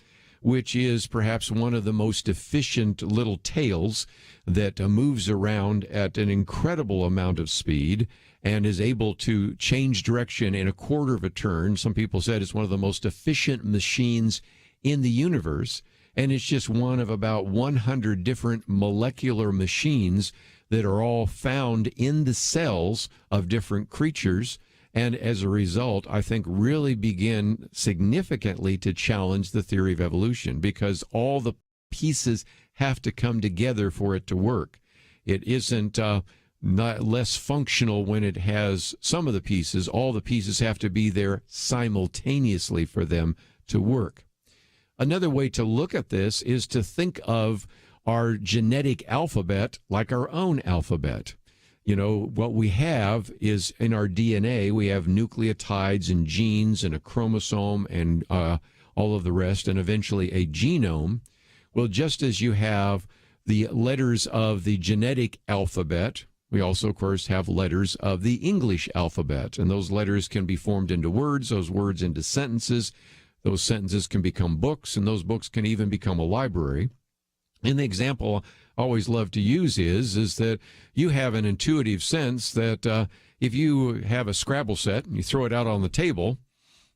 which is perhaps one of the most efficient little tails that moves around at an incredible amount of speed and is able to change direction in a quarter of a turn. Some people said it's one of the most efficient machines in the universe, and it's just one of about 100 different molecular machines that are all found in the cells of different creatures, and as a result, I think really begin significantly to challenge the theory of evolution, because all the pieces have to come together for it to work. It isn't not less functional when it has some of the pieces. All the pieces have to be there simultaneously for them to work. Another way to look at this is to think of our genetic alphabet like our own alphabet. What we have is in our DNA, we have nucleotides and genes and a chromosome and all of the rest, and eventually a genome. Well, just as you have the letters of the genetic alphabet, we also, of course, have letters of the English alphabet, and those letters can be formed into words, those words into sentences. Those sentences can become books, and those books can even become a library. And the example I always love to use is that you have an intuitive sense that if you have a Scrabble set and you throw it out on the table,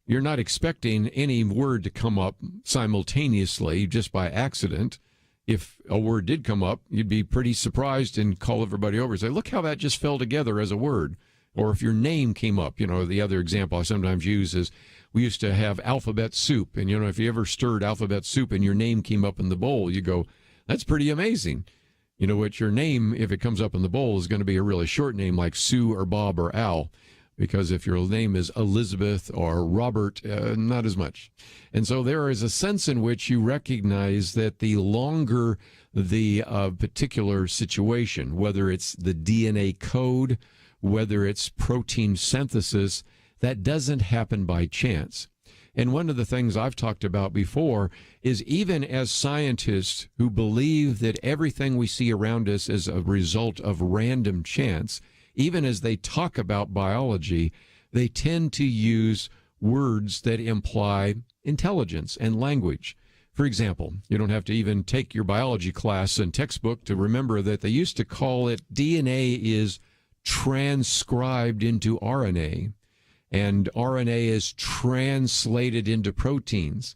you're not expecting any word to come up simultaneously just by accident. If a word did come up, you'd be pretty surprised and call everybody over and say, look how that just fell together as a word. Or if your name came up, the other example I sometimes use is we used to have alphabet soup. And, if you ever stirred alphabet soup and your name came up in the bowl, you go, that's pretty amazing. You know what, your name, if it comes up in the bowl, is going to be a really short name like Sue or Bob or Al, because if your name is Elizabeth or Robert, not as much. And so there is a sense in which you recognize that the longer the particular situation, whether it's the DNA code, whether it's protein synthesis, that doesn't happen by chance. And one of the things I've talked about before is even as scientists who believe that everything we see around us is a result of random chance, even as they talk about biology, they tend to use words that imply intelligence and language. For example, you don't have to even take your biology class and textbook to remember that they used to call it DNA is transcribed into RNA. And RNA is translated into proteins.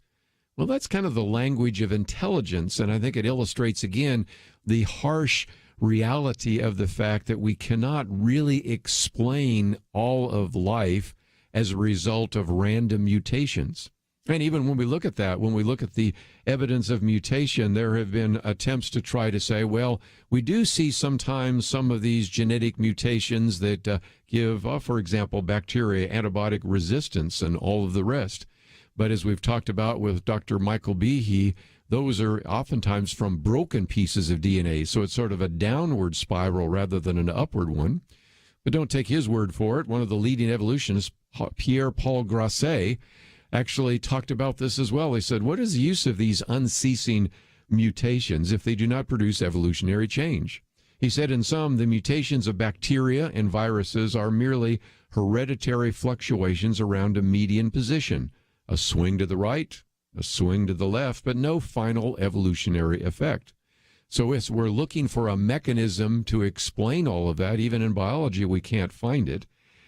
Well, that's kind of the language of intelligence, and I think it illustrates, again, the harsh reality of the fact that we cannot really explain all of life as a result of random mutations. And even when we look at that, when we look at the evidence of mutation, there have been attempts to try to say, well, we do see sometimes some of these genetic mutations that give, for example, bacteria antibiotic resistance and all of the rest. But as we've talked about with Dr. Michael Behe, those are oftentimes from broken pieces of DNA. So it's sort of a downward spiral rather than an upward one. But don't take his word for it. One of the leading evolutionists, Pierre-Paul Grasset, actually talked about this as well. He said, what is the use of these unceasing mutations if they do not produce evolutionary change? He said, in some, the mutations of bacteria and viruses are merely hereditary fluctuations around a median position, a swing to the right, a swing to the left, but no final evolutionary effect. So as we're looking for a mechanism to explain all of that, even in biology, we can't find it.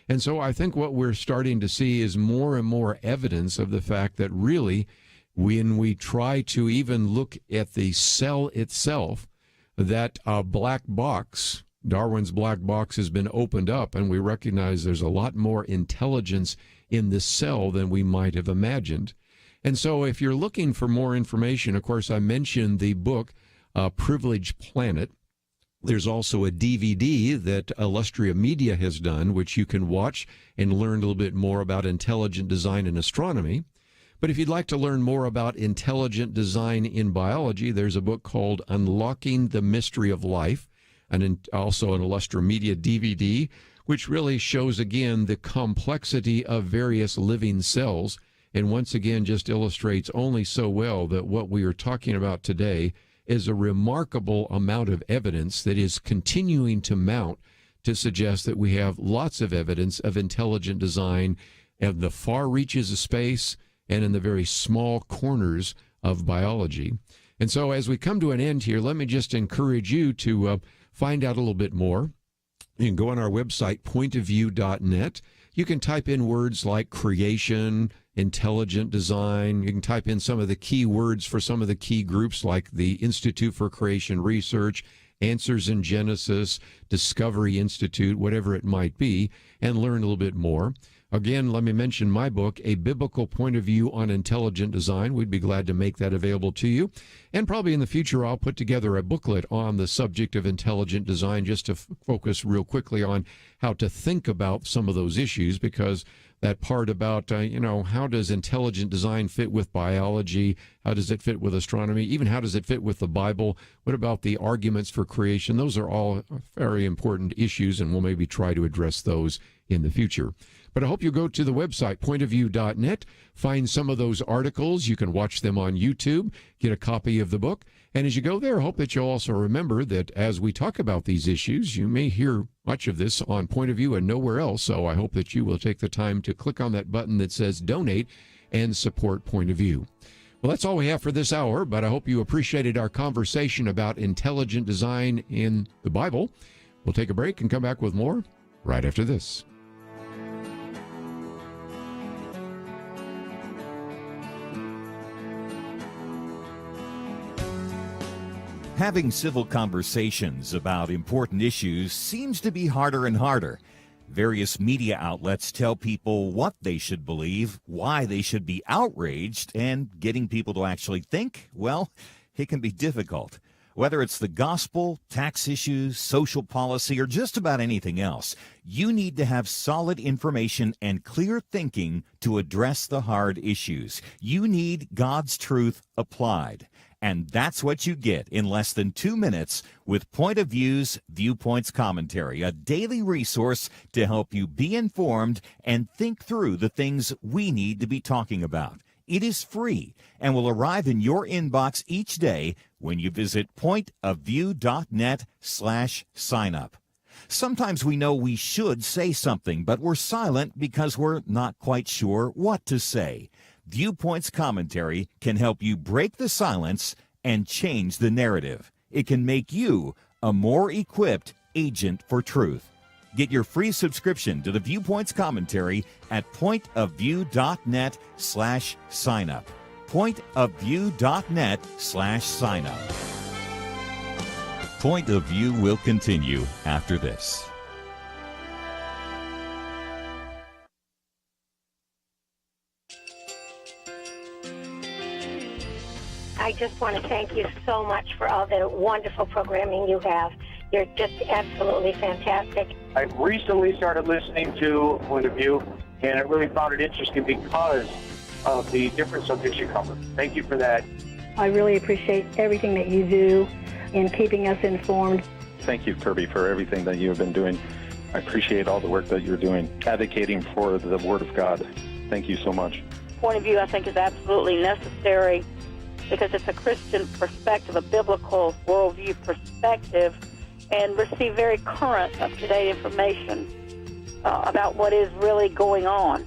And so I think what we're starting to see is more and more evidence of the fact that really, when we try to even look at the cell itself, that black box, Darwin's black box, has been opened up, and we recognize there's a lot more intelligence in the cell than we might have imagined. And so if you're looking for more information, of course, I mentioned the book, Privileged Planet. There's also a DVD that Illustria Media has done, which you can watch and learn a little bit more about intelligent design in astronomy. But if you'd like to learn more about intelligent design in biology, there's a book called Unlocking the Mystery of Life, and also an Illustria Media DVD, which really shows, again, the complexity of various living cells, and once again just illustrates only so well that what we are talking about today is a remarkable amount of evidence that is continuing to mount to suggest that we have lots of evidence of intelligent design at the far reaches of space and in the very small corners of biology. And so as we come to an end here, let me just encourage you to find out a little bit more. You can go on our website, pointofview.net. You can type in words like creation, intelligent design. You can type in some of the key words for some of the key groups like the Institute for Creation Research, Answers in Genesis, Discovery Institute, whatever it might be, and learn a little bit more. Again, let me mention my book, A Biblical Point of View on Intelligent Design. We'd be glad to make that available to you. And probably in the future, I'll put together a booklet on the subject of intelligent design just to focus real quickly on how to think about some of those issues, because that part about, how does intelligent design fit with biology? How does it fit with astronomy? Even how does it fit with the Bible? What about the arguments for creation? Those are all very important issues, and we'll maybe try to address those in the future. But I hope you go to the website, pointofview.net, find some of those articles. You can watch them on YouTube, get a copy of the book. And as you go there, I hope that you'll also remember that as we talk about these issues, you may hear much of this on Point of View and nowhere else. So I hope that you will take the time to click on that button that says donate and support Point of View. Well, that's all we have for this hour, but I hope you appreciated our conversation about intelligent design in the Bible. We'll take a break and come back with more right after this. Having civil conversations about important issues seems to be harder and harder. Various media outlets tell people what they should believe, why they should be outraged, and getting people to actually think, well, it can be difficult. Whether it's the gospel, tax issues, social policy, or just about anything else, you need to have solid information and clear thinking to address the hard issues. You need God's truth applied. And that's what you get in less than 2 minutes with Point of View's Viewpoints Commentary, a daily resource to help you be informed and think through the things we need to be talking about. It is free and will arrive in your inbox each day when you visit pointofview.net/signup. Sometimes we know we should say something, but we're silent because we're not quite sure what to say. Viewpoints Commentary can help you break the silence and change the narrative. It can make you a more equipped agent for truth. Get your free subscription to the Viewpoints Commentary at pointofview.net/signup. pointofview.net/signup. Point of View will continue after this. I just want to thank you so much for all the wonderful programming you have. You're just absolutely fantastic. I recently started listening to Point of View, and I really found it interesting because of the different subjects you cover. Thank you for that. I really appreciate everything that you do in keeping us informed. Thank you, Kerby, for everything that you have been doing. I appreciate all the work that you're doing, advocating for the Word of God. Thank you so much. Point of View, I think, is absolutely necessary because it's a Christian perspective, a biblical worldview perspective, and receive very current, up-to-date information about what is really going on,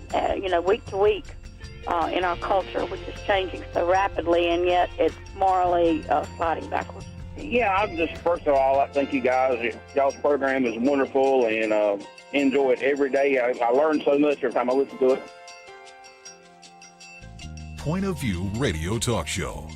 week to week in our culture, which is changing so rapidly, and yet it's morally sliding backwards. Yeah, I'm just, first of all, I thank you guys. Y'all's program is wonderful, and enjoy it every day. I learn so much every time I listen to it. Point of View Radio Talk Show.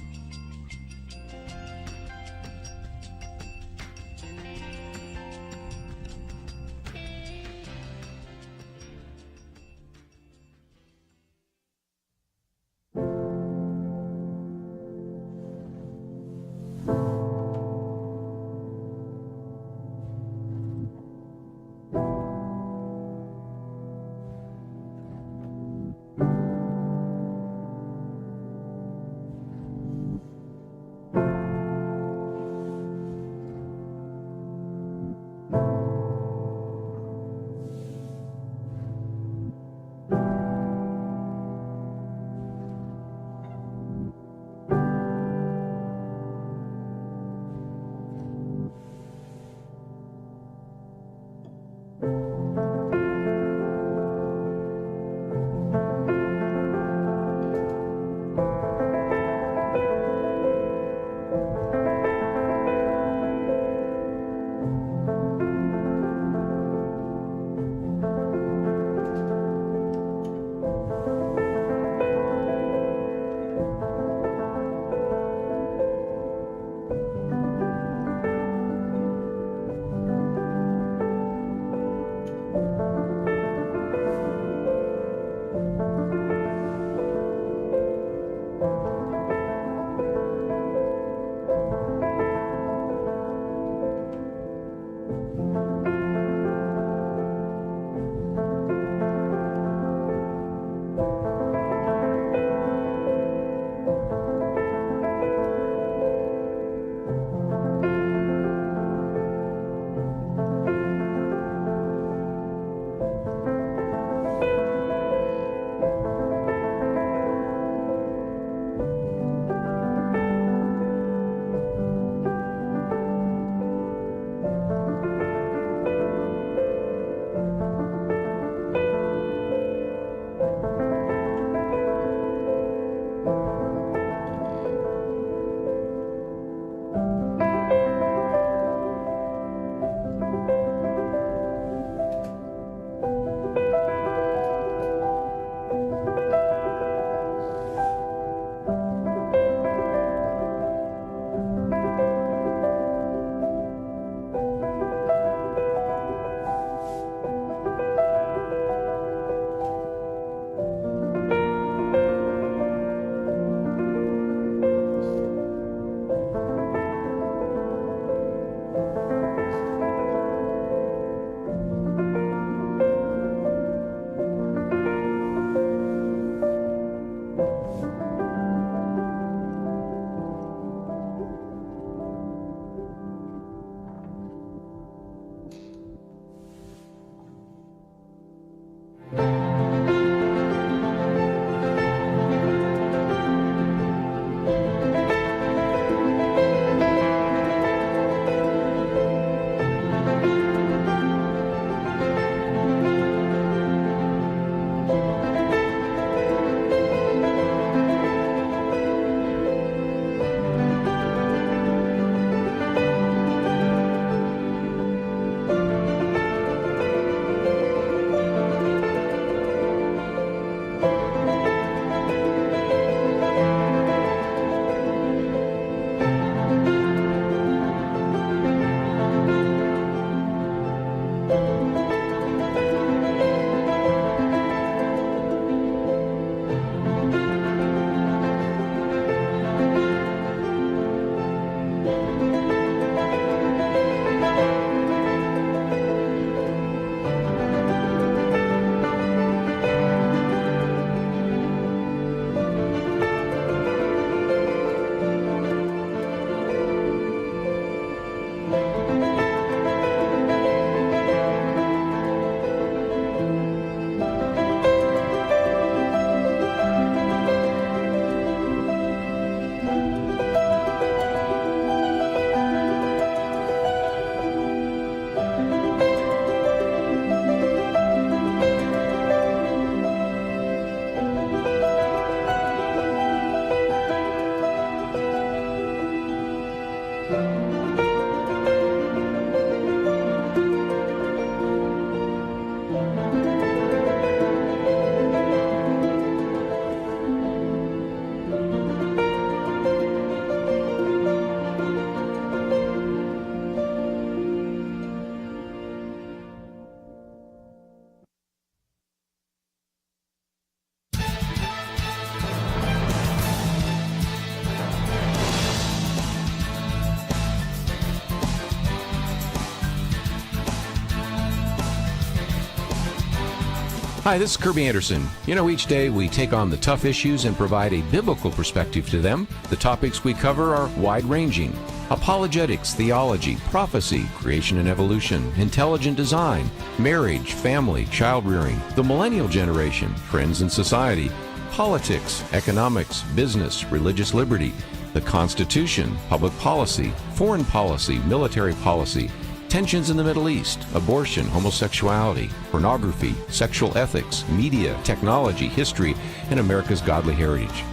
Hi, this is Kerby Anderson. You know, each day we take on the tough issues and provide a biblical perspective to them. The topics we cover are wide-ranging. Apologetics, theology, prophecy, creation and evolution, intelligent design, marriage, family, child-rearing, the millennial generation, trends in society, politics, economics, business, religious liberty, the Constitution, public policy, foreign policy, military policy, tensions in the Middle East, abortion, homosexuality, pornography, sexual ethics, media, technology, history, and America's godly heritage.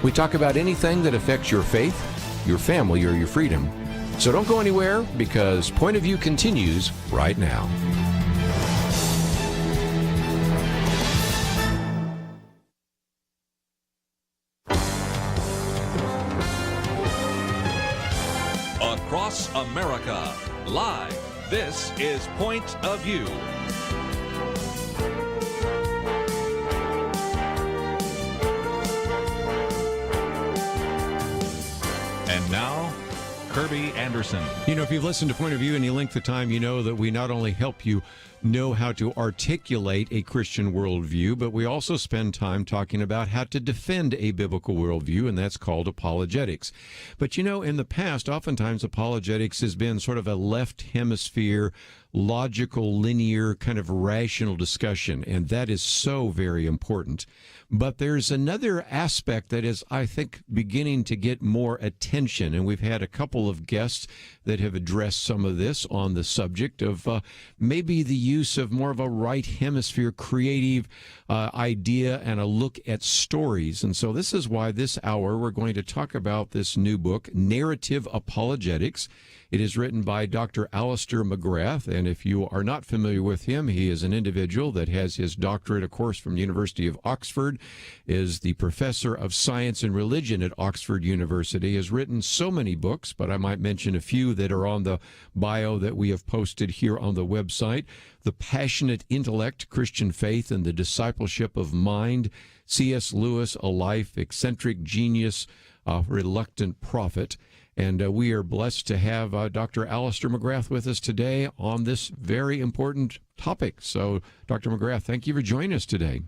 We talk about anything that affects your faith, your family, or your freedom. So don't go anywhere, because Point of View continues right now. Across America, live, this is Point of View. And now, Kerby Anderson. You know, if you've listened to Point of View any length of time, you know that we not only help you know how to articulate a Christian worldview, but we also spend time talking about how to defend a biblical worldview, and that's called apologetics. But you know, in the past, oftentimes apologetics has been sort of a left hemisphere, logical, linear, kind of rational discussion, and that is so very important. But there's another aspect that is, I think, beginning to get more attention, and we've had a couple of guests that have addressed some of this on the subject of maybe the use of more of a right hemisphere creative idea and a look at stories. And so this is why this hour we're going to talk about this new book, Narrative Apologetics. It is written by Dr. Alister McGrath, and if you are not familiar with him, he is an individual that has his doctorate, of course, from the University of Oxford, is the professor of science and religion at Oxford University, has written so many books, but I might mention a few that are on the bio that we have posted here on the website. The Passionate Intellect, Christian Faith, and the Discipleship of Mind, C.S. Lewis, A Life, Eccentric Genius, Reluctant Prophet. And we are blessed to have Dr. Alister McGrath with us today on this very important topic. So, Dr. McGrath, thank you for joining us today.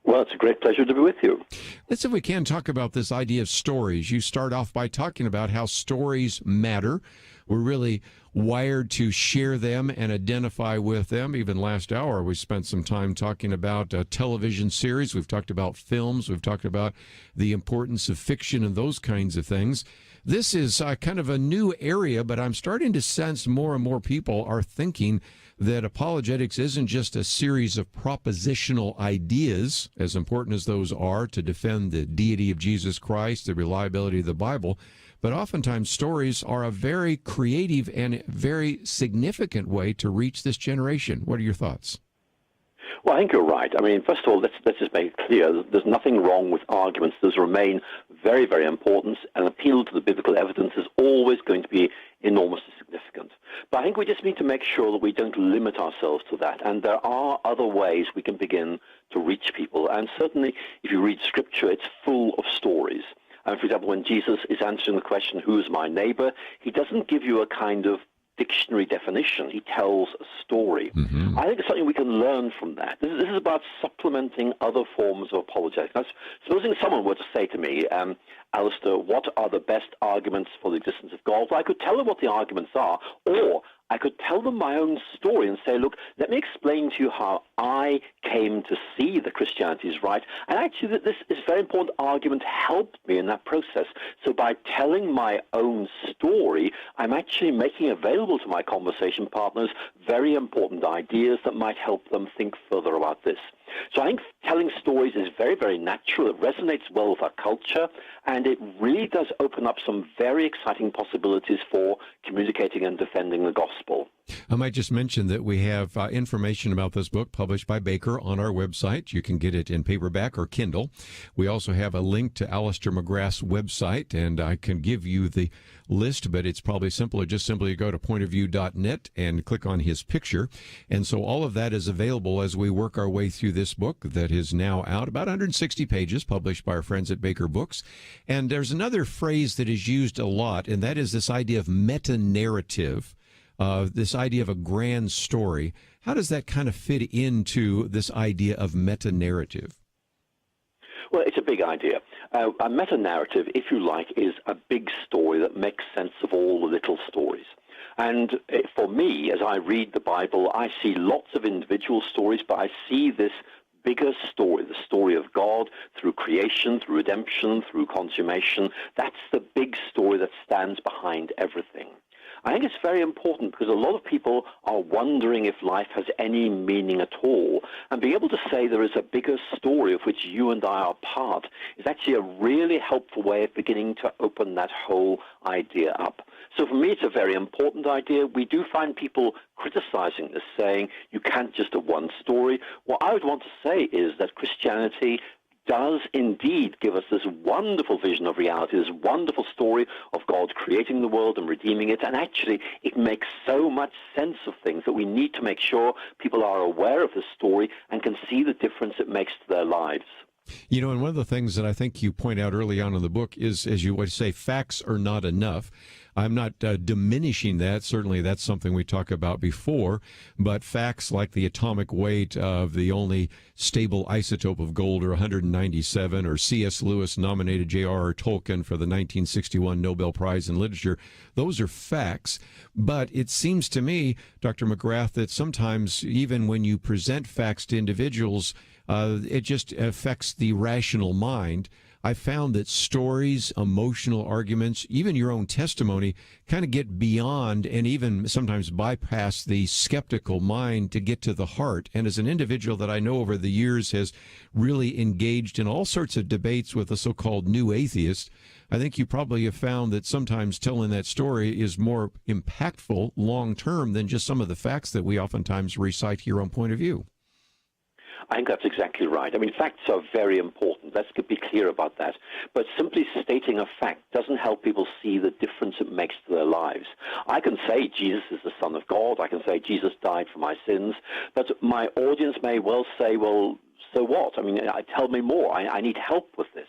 Well, it's a great pleasure to be with you. Let's see if we can talk about this idea of stories. You start off by talking about how stories matter. We're really wired to share them and identify with them. Even last hour, we spent some time talking about television series. We've talked about films. We've talked about the importance of fiction and those kinds of things. This is kind of a new area, but I'm starting to sense more and more people are thinking that apologetics isn't just a series of propositional ideas, as important as those are to defend the deity of Jesus Christ, the reliability of the Bible, but oftentimes stories are a very creative and very significant way to reach this generation. What are your thoughts? Well, I think you're right. I mean, first of all, let's just make it clear. There's nothing wrong with arguments. Those remain very, very important. An appeal to the biblical evidence is always going to be enormously significant. But I think we just need to make sure that we don't limit ourselves to that. And there are other ways we can begin to reach people. And certainly, if you read Scripture, it's full of stories. And for example, when Jesus is answering the question, who is my neighbor, he doesn't give you a kind of dictionary definition. He tells a story. Mm-hmm. I think it's something we can learn from that. This is about supplementing other forms of apologetics. Now, supposing someone were to say to me, Alister, what are the best arguments for the existence of God? Well, I could tell them what the arguments are, or I could tell them my own story and say, look, let me explain to you how I came to see that Christianity is right. And actually, this very important argument helped me in that process. So by telling my own story, I'm actually making available to my conversation partners very important ideas that might help them think further about this. So I think telling stories is very, very natural. It resonates well with our culture, and it really does open up some very exciting possibilities for communicating and defending the gospel. I might just mention that we have information about this book published by Baker on our website. You can get it in paperback or Kindle. We also have a link to Alister McGrath's website, and I can give you the list, but it's probably simpler. Just simply go to pointofview.net and click on his picture. And so all of that is available as we work our way through this book that is now out, about 160 pages, published by our friends at Baker Books. And there's another phrase that is used a lot, and that is this idea of meta-narrative. This idea of a grand story. How does that kind of fit into this idea of meta-narrative? Well, it's a big idea. A meta-narrative, if you like, is a big story that makes sense of all the little stories. And for me, as I read the Bible, I see lots of individual stories, but I see this bigger story, the story of God through creation, through redemption, through consummation. That's the big story that stands behind everything. I think it's very important because a lot of people are wondering if life has any meaning at all. And being able to say there is a bigger story of which you and I are part is actually a really helpful way of beginning to open that whole idea up. So for me, it's a very important idea. We do find people criticizing this, saying you can't just have one story. What I would want to say is that Christianity does indeed give us this wonderful vision of reality, this wonderful story of God creating the world and redeeming it. And actually, it makes so much sense of things that we need to make sure people are aware of this story and can see the difference it makes to their lives. You know, and one of the things that I think you point out early on in the book is, as you would say, facts are not enough. I'm not diminishing that. Certainly that's something we talked about before. But facts like the atomic weight of the only stable isotope of gold, or 197, or C.S. Lewis nominated J.R.R. Tolkien for the 1961 Nobel Prize in Literature, those are facts. But it seems to me, Dr. McGrath, that sometimes even when you present facts to individuals, it just affects the rational mind. I found that stories, emotional arguments, even your own testimony kind of get beyond and even sometimes bypass the skeptical mind to get to the heart. And as an individual that I know over the years has really engaged in all sorts of debates with the so-called new atheists, I think you probably have found that sometimes telling that story is more impactful long-term than just some of the facts that we oftentimes recite here on Point of View. I think that's exactly right. I mean, facts are very important. Let's be clear about that. But simply stating a fact doesn't help people see the difference it makes to their lives. I can say Jesus is the Son of God. I can say Jesus died for my sins. But my audience may well say, well, so what? I mean, tell me more. I need help with this.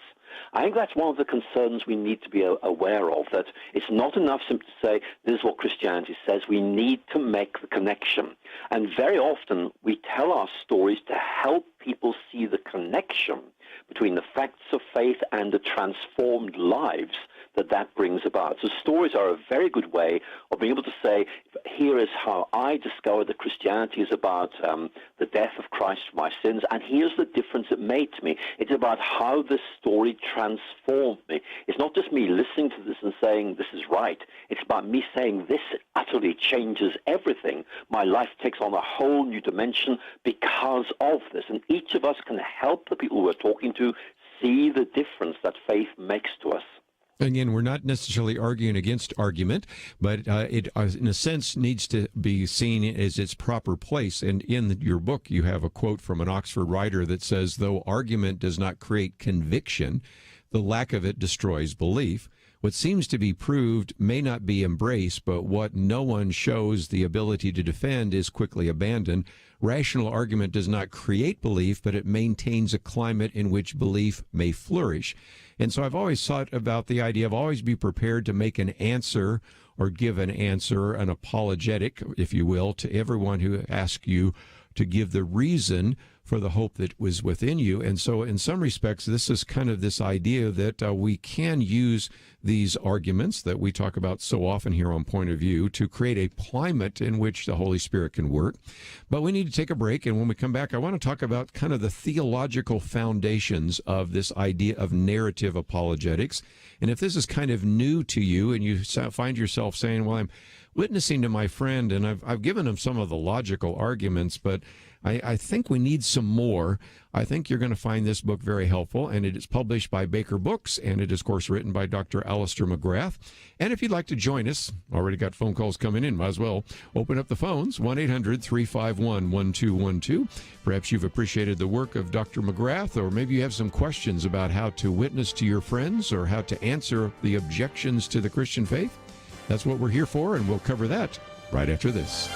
I think that's one of the concerns we need to be aware of, that it's not enough simply to say, this is what Christianity says. We need to make the connection. And very often we tell our stories to help people see the connection between the facts of faith and the transformed lives that brings about. So stories are a very good way of being able to say, here is how I discovered that Christianity is about the death of Christ for my sins, and here's the difference it made to me. It's about how this story transformed me. It's not just me listening to this and saying, this is right. It's about me saying, this utterly changes everything. My life takes on a whole new dimension because of this. And each of us can help the people we're talking to see the difference that faith makes to us. Again, we're not necessarily arguing against argument, but it, in a sense, needs to be seen as its proper place. And in your book, you have a quote from an Oxford writer that says, though argument does not create conviction, the lack of it destroys belief. What seems to be proved may not be embraced, but what no one shows the ability to defend is quickly abandoned. Rational argument does not create belief, but it maintains a climate in which belief may flourish. And so I've always thought about the idea of always be prepared to make an answer or give an answer, an apologetic, if you will, to everyone who asks you to give the reason for the hope that was within you. And so in some respects, this is kind of this idea that we can use these arguments that we talk about so often here on Point of View to create a climate in which the Holy Spirit can work. But we need to take a break. And when we come back, I want to talk about kind of the theological foundations of this idea of narrative apologetics. And if this is kind of new to you and you find yourself saying, well, I'm witnessing to my friend and I've given him some of the logical arguments, but I think we need some more. I think you're going to find this book very helpful, and it is published by Baker Books, and it is, of course, written by Dr. Alister McGrath. And if you'd like to join us, already got phone calls coming in, might as well open up the phones, 1-800-351-1212. Perhaps you've appreciated the work of Dr. McGrath, or maybe you have some questions about how to witness to your friends or how to answer the objections to the Christian faith. That's what we're here for, and we'll cover that right after this.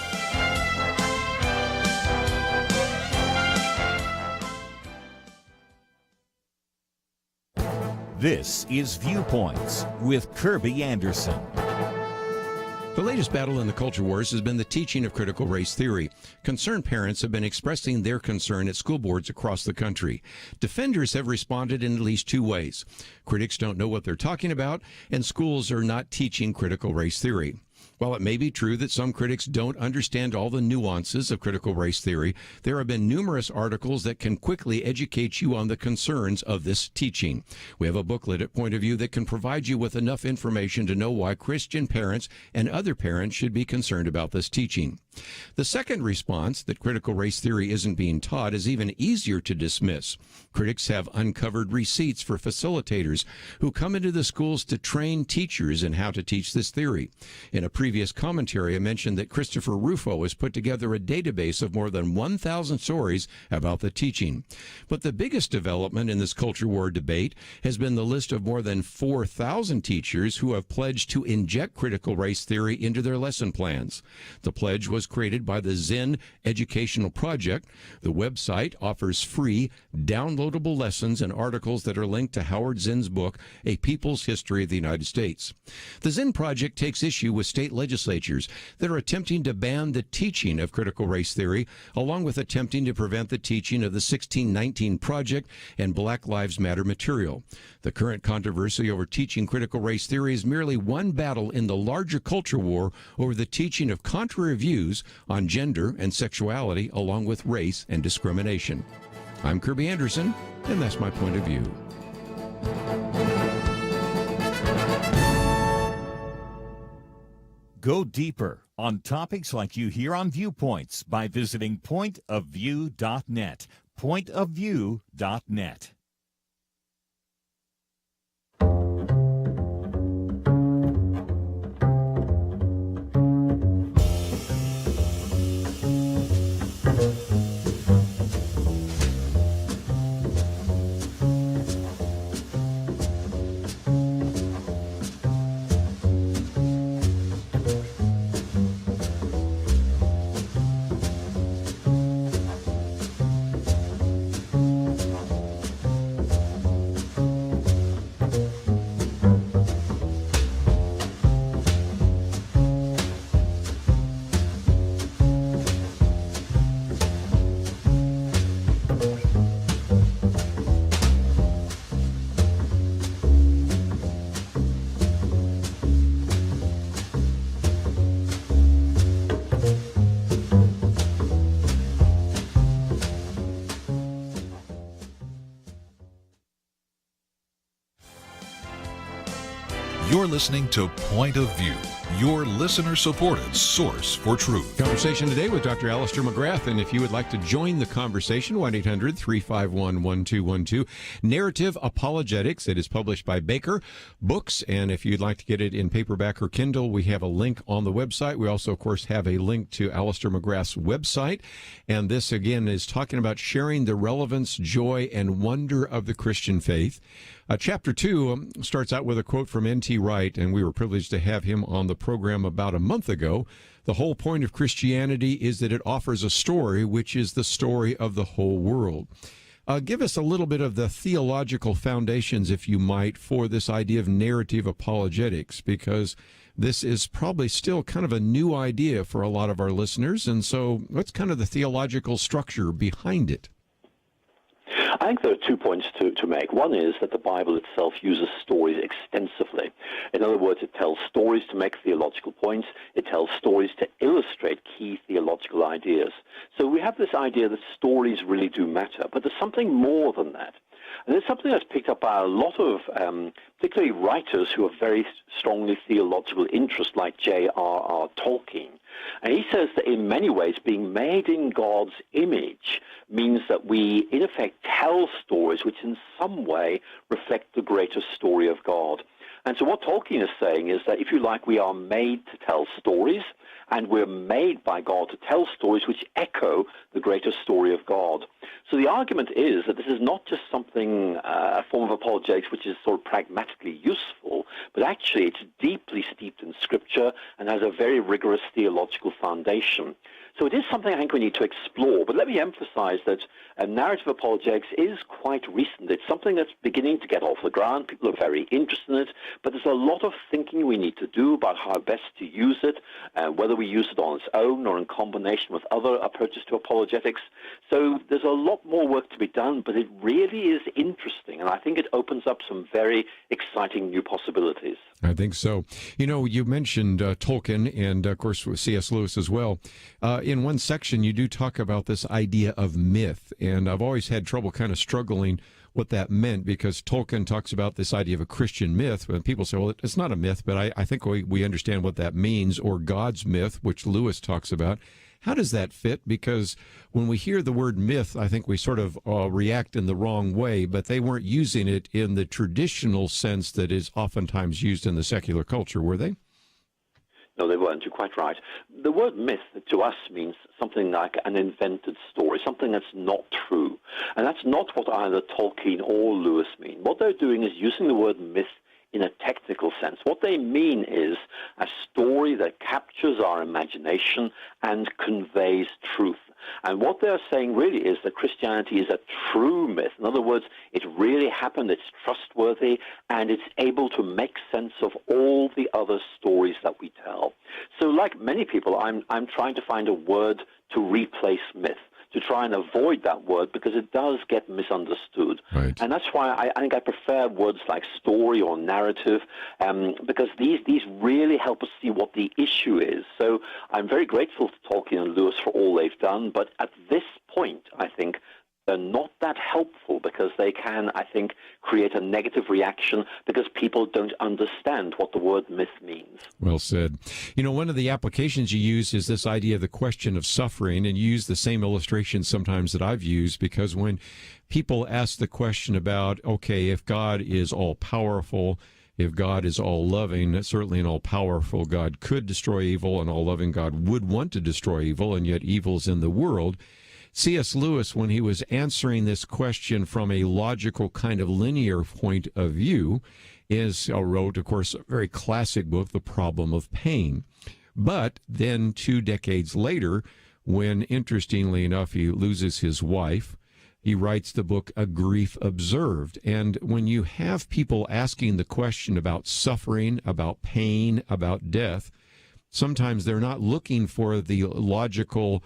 This is Viewpoints with Kerby Anderson. The latest battle in the culture wars has been the teaching of critical race theory. Concerned parents have been expressing their concern at school boards across the country. Defenders have responded in at least two ways. Critics don't know what they're talking about, and schools are not teaching critical race theory. While it may be true that some critics don't understand all the nuances of critical race theory, there have been numerous articles that can quickly educate you on the concerns of this teaching. We have a booklet at Point of View that can provide you with enough information to know why Christian parents and other parents should be concerned about this teaching. The second response, that critical race theory isn't being taught, is even easier to dismiss. Critics have uncovered receipts for facilitators who come into the schools to train teachers in how to teach this theory. In a previous commentary, I mentioned that Christopher Rufo has put together a database of more than 1,000 stories about the teaching. But the biggest development in this culture war debate has been the list of more than 4,000 teachers who have pledged to inject critical race theory into their lesson plans. The pledge was created by the Zen Educational Project. The website offers free, downloadable lessons and articles that are linked to Howard Zinn's book, A People's History of the United States. The Zen Project takes issue with state legislatures that are attempting to ban the teaching of critical race theory, along with attempting to prevent the teaching of the 1619 Project and Black Lives Matter material. The current controversy over teaching critical race theory is merely one battle in the larger culture war over the teaching of contrary views on gender and sexuality, along with race and discrimination. I'm Kerby Anderson, and that's my point of view. Go deeper on topics like you hear on Viewpoints by visiting pointofview.net. Pointofview.net. You're listening to Point of View, your listener-supported source for truth. Conversation today with Dr. Alister McGrath, and if you would like to join the conversation, 1-800-351-1212. Narrative Apologetics. It is published by Baker Books, and if you'd like to get it in paperback or Kindle, we have a link on the website. We also, of course, have a link to Alister McGrath's website, and this, again, is talking about sharing the relevance, joy, and wonder of the Christian faith. Chapter 2 starts out with a quote from N.T. Wright, and we were privileged to have him on the program about a month ago. The whole point of Christianity is that it offers a story, which is the story of the whole world. Give us a little bit of the theological foundations, if you might, for this idea of narrative apologetics, because this is probably still kind of a new idea for a lot of our listeners. And so what's kind of the theological structure behind it? I think there are 2 points to make. One is that the Bible itself uses stories extensively. In other words, it tells stories to make theological points. It tells stories to illustrate key theological ideas. So we have this idea that stories really do matter, but there's something more than that. And it's something that's picked up by a lot of particularly writers who have very strongly theological interests, like J.R.R. Tolkien. And he says that in many ways, being made in God's image means that we, in effect, tell stories which in some way reflect the greater story of God. And so what Tolkien is saying is that, if you like, we are made to tell stories, and we're made by God to tell stories which echo the greater story of God. So the argument is that this is not just something, a form of apologetics which is sort of pragmatically useful, but actually it's deeply steeped in Scripture and has a very rigorous theological foundation. So it is something I think we need to explore. But let me emphasize that narrative apologetics is quite recent. It's something that's beginning to get off the ground. People are very interested in it. But there's a lot of thinking we need to do about how best to use it, whether we use it on its own or in combination with other approaches to apologetics. So there's a lot more work to be done, but it really is interesting. And I think it opens up some very exciting new possibilities. I think so. You know, you mentioned Tolkien and, of course, C.S. Lewis as well. In one section, you do talk about this idea of myth, and I've always had trouble kind of struggling what that meant, because Tolkien talks about this idea of a Christian myth. When people say, well, it's not a myth, but I think we understand what that means, or God's myth, which Lewis talks about. How does that fit? Because when we hear the word myth, I think we sort of react in the wrong way, but they weren't using it in the traditional sense that is oftentimes used in the secular culture, were they? No, they weren't. You're quite right. The word myth to us means something like an invented story, something that's not true. And that's not what either Tolkien or Lewis mean. What they're doing is using the word myth in a technical sense. What they mean is a story that captures our imagination and conveys truth. And what they're saying really is that Christianity is a true myth. In other words, it really happened, it's trustworthy, and it's able to make sense of all the other stories that we tell. So like many people, I'm trying to find a word to replace myth, to try and avoid that word, because it does get misunderstood. Right. And that's why I think I prefer words like story or narrative, because these really help us see what the issue is. So I'm very grateful to Tolkien and Lewis for all they've done, but at this point, I think, they're not that helpful, because they can, I think, create a negative reaction because people don't understand what the word myth means. Well said. You know, one of the applications you use is this idea of the question of suffering, and you use the same illustration sometimes that I've used, because when people ask the question about, okay, if God is all-powerful, if God is all-loving, certainly an all-powerful God could destroy evil, and all-loving God would want to destroy evil, and yet evil's in the world. C.S. Lewis, when he was answering this question from a logical kind of linear point of view, wrote, of course, a very classic book, The Problem of Pain. But then 2 decades later, when, interestingly enough, he loses his wife, he writes the book A Grief Observed. And when you have people asking the question about suffering, about pain, about death, sometimes they're not looking for the logical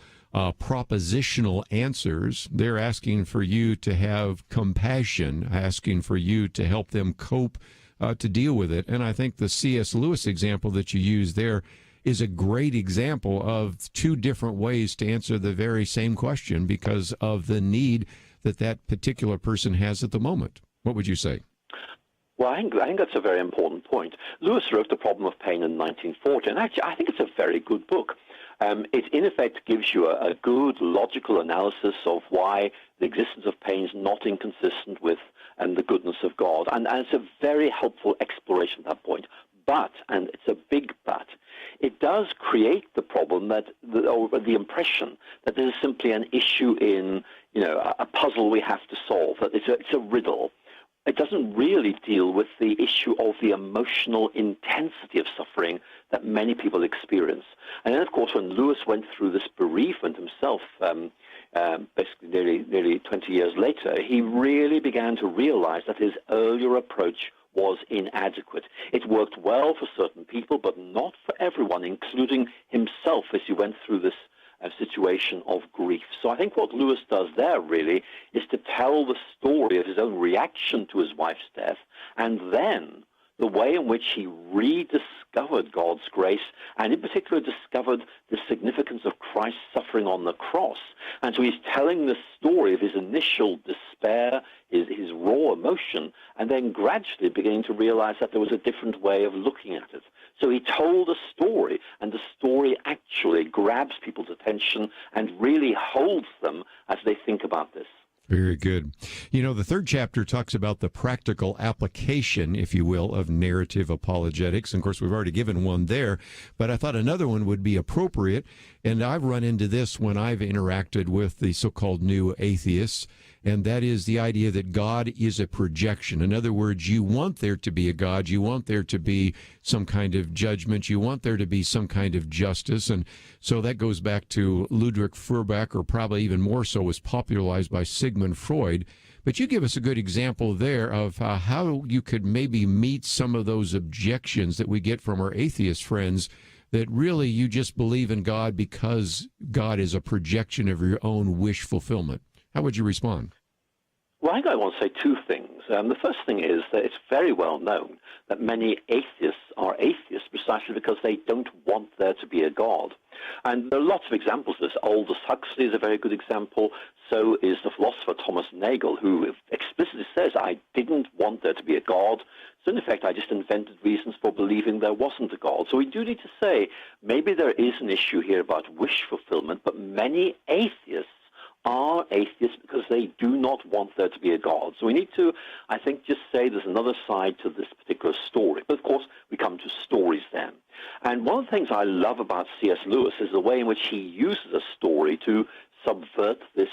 propositional answers. They're asking for you to have compassion, asking for you to help them cope, to deal with it. And I think the C.S. Lewis example that you use there is a great example of 2 different ways to answer the very same question because of the need that that particular person has at the moment. What would you say? Well, I think that's a very important point. Lewis wrote The Problem of Pain in 1940, and actually I think it's a very good book. It, in effect, gives you a good logical analysis of why the existence of pain is not inconsistent with the goodness of God. And it's a very helpful exploration at that point. But, and it's a big but, it does create the problem or the impression that this is simply an issue in, a puzzle we have to solve, that it's a riddle. It doesn't really deal with the issue of the emotional intensity of suffering that many people experience. And then, of course, when Lewis went through this bereavement himself, basically nearly 20 years later, he really began to realize that his earlier approach was inadequate. It worked well for certain people, but not for everyone, including himself, as he went through this situation of grief. So I think what Lewis does there really is to tell the story of his own reaction to his wife's death, and then the way in which he rediscovered God's grace, and in particular discovered the significance of Christ's suffering on the cross. And so he's telling the story of his initial despair, his raw emotion, and then gradually beginning to realize that there was a different way of looking at it. So he told a story, and the story actually grabs people's attention and really holds them as they think about this. Very good. You know, the 3rd chapter talks about the practical application, if you will, of narrative apologetics. And of course, we've already given one there, but I thought another one would be appropriate. And I've run into this when I've interacted with the so-called new atheists. and that is the idea that God is a projection. In other words, you want there to be a God, you want there to be some kind of judgment, you want there to be some kind of justice, and so that goes back to Ludwig Feuerbach, or probably even more so was popularized by Sigmund Freud. But you give us a good example there of how you could maybe meet some of those objections that we get from our atheist friends, that really you just believe in God because God is a projection of your own wish fulfillment. How would you respond? Well, I think I want to say two things. The first thing is that it's very well known that many atheists are atheists precisely because they don't want there to be a God. And there are lots of examples of this. Aldous Huxley is a very good example. So is the philosopher Thomas Nagel, who explicitly says, I didn't want there to be a God. So in effect, I just invented reasons for believing there wasn't a God. So we do need to say, maybe there is an issue here about wish fulfillment, but many atheists are atheists because they do not want there to be a God. So we need to, I think, just say there's another side to this particular story. But of course, we come to stories then. And one of the things I love about C.S. Lewis is the way in which he uses a story to subvert this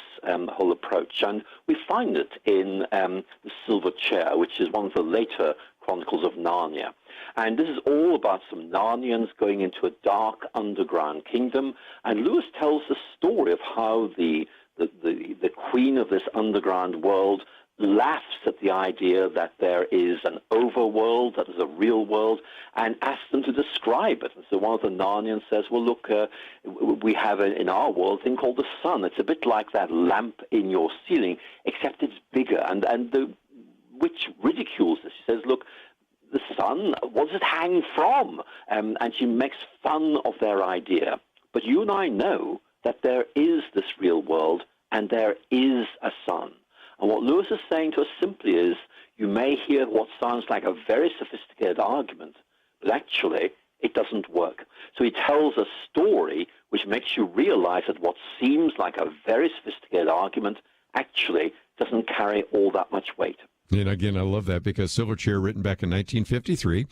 whole approach. And we find it in The Silver Chair, which is one of the later Chronicles of Narnia. And this is all about some Narnians going into a dark underground kingdom. And Lewis tells the story of how the queen of this underground world laughs at the idea that there is an overworld, that is a real world, and asks them to describe it. And so one of the Narnians says, well, look, we have in our world a thing called the sun. It's a bit like that lamp in your ceiling, except it's bigger. And the witch ridicules this. She says, look, the sun, what does it hang from? And she makes fun of their idea. But you and I know that there is this real world and there is a sun. And what Lewis is saying to us simply is, you may hear what sounds like a very sophisticated argument, but actually it doesn't work. So he tells a story which makes you realize that what seems like a very sophisticated argument actually doesn't carry all that much weight. And again, I love that, because Silverchair, written back in 1953,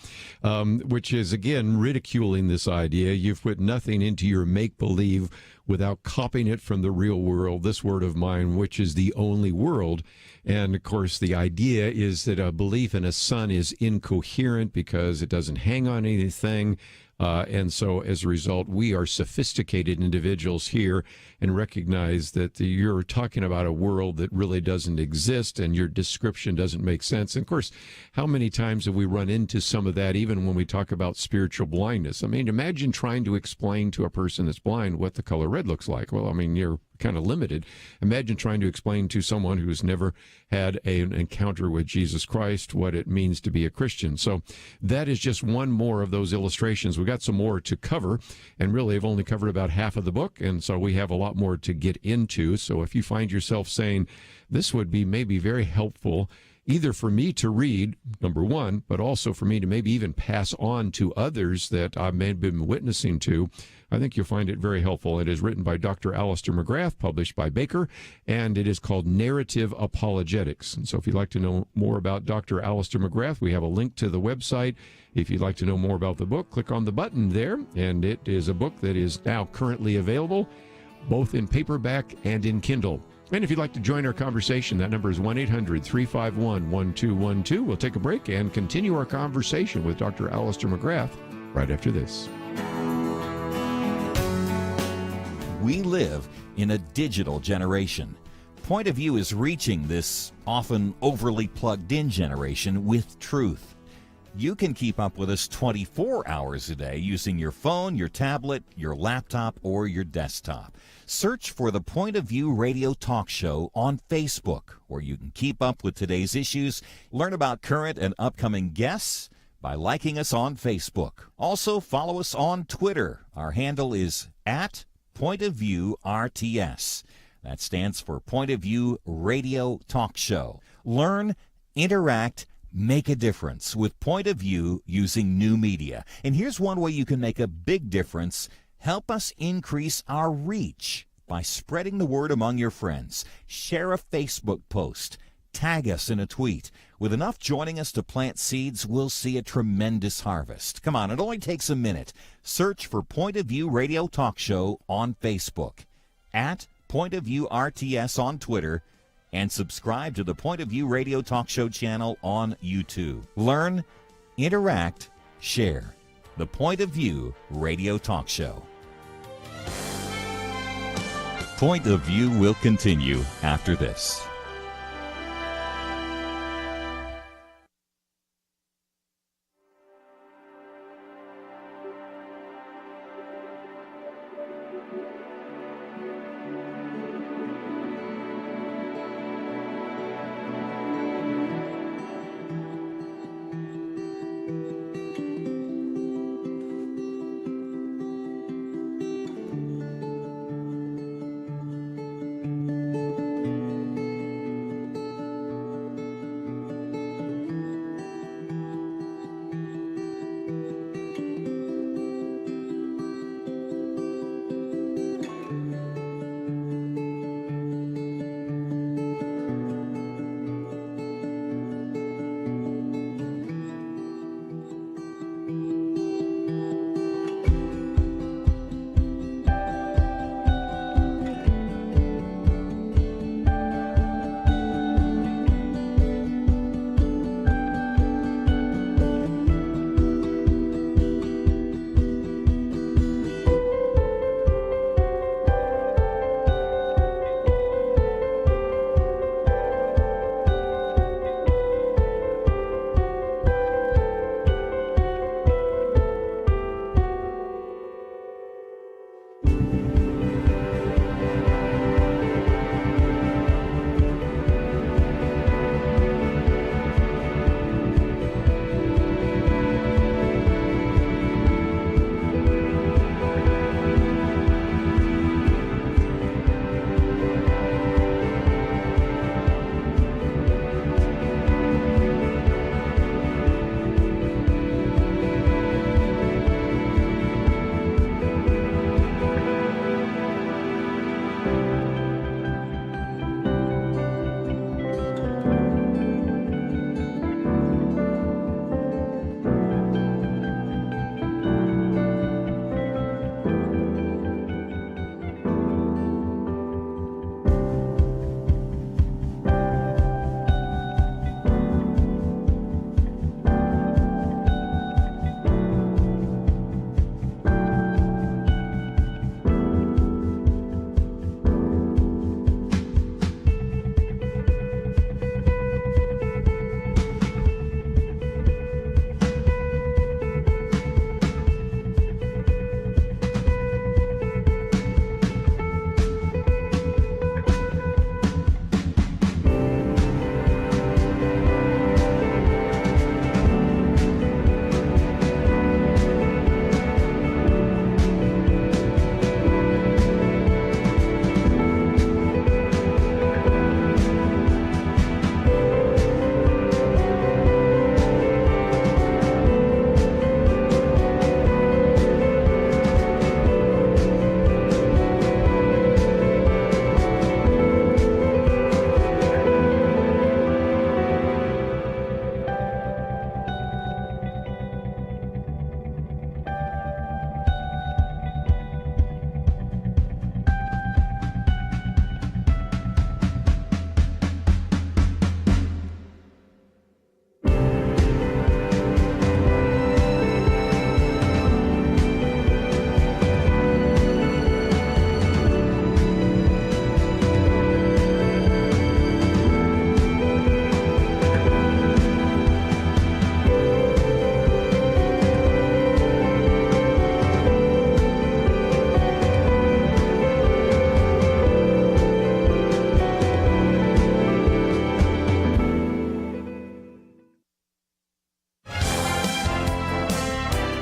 which is, again, ridiculing this idea. You've put nothing into your make-believe without copying it from the real world, this word of mine, which is the only world. And, of course, the idea is that a belief in a sun is incoherent because it doesn't hang on anything. And so, as a result, we are sophisticated individuals here and recognize that you're talking about a world that really doesn't exist and your description doesn't make sense. And, of course, how many times have we run into some of that even when we talk about spiritual blindness? I mean, imagine trying to explain to a person that's blind what the color red looks like. Well, I mean, you're kind of limited. Imagine trying to explain to someone who's never had an encounter with Jesus Christ what it means to be a Christian. So that is just one more of those illustrations. We've got some more to cover, and really I've only covered about half of the book, and so we have a lot more to get into. So if you find yourself saying, this would be maybe very helpful either for me to read, number one, but also for me to maybe even pass on to others that I may have been witnessing to, I think you'll find it very helpful. It is written by Dr. Alister McGrath, published by Baker, and it is called Narrative Apologetics. And so if you'd like to know more about Dr. Alister McGrath, we have a link to the website. If you'd like to know more about the book, click on the button there, and it is a book that is now currently available, both in paperback and in Kindle. And if you'd like to join our conversation, that number is 1-800-351-1212. We'll take a break and continue our conversation with Dr. Alister McGrath right after this. We live in a digital generation. Point of View is reaching this often overly plugged-in generation with truth. You can keep up with us 24 hours a day using your phone, your tablet, your laptop, or your desktop. Search for the Point of View radio talk show on Facebook, where you can keep up with today's issues, learn about current and upcoming guests by liking us on Facebook. Also, follow us on Twitter. Our handle is @PointOfViewRTS. That stands for Point of View Radio Talk Show. Learn, interact, make a difference with Point of View using new media. And here's one way you can make a big difference. Help us increase our reach by spreading the word among your friends. Share a Facebook post. Tag us in a tweet. With enough joining us to plant seeds, we'll see a tremendous harvest. Come on, it only takes a minute. Search for Point of View Radio Talk Show on Facebook, @PointOfViewRTS on Twitter, and subscribe to the Point of View Radio Talk Show channel on YouTube. Learn, interact, share. The Point of View Radio Talk Show. Point of View will continue after this.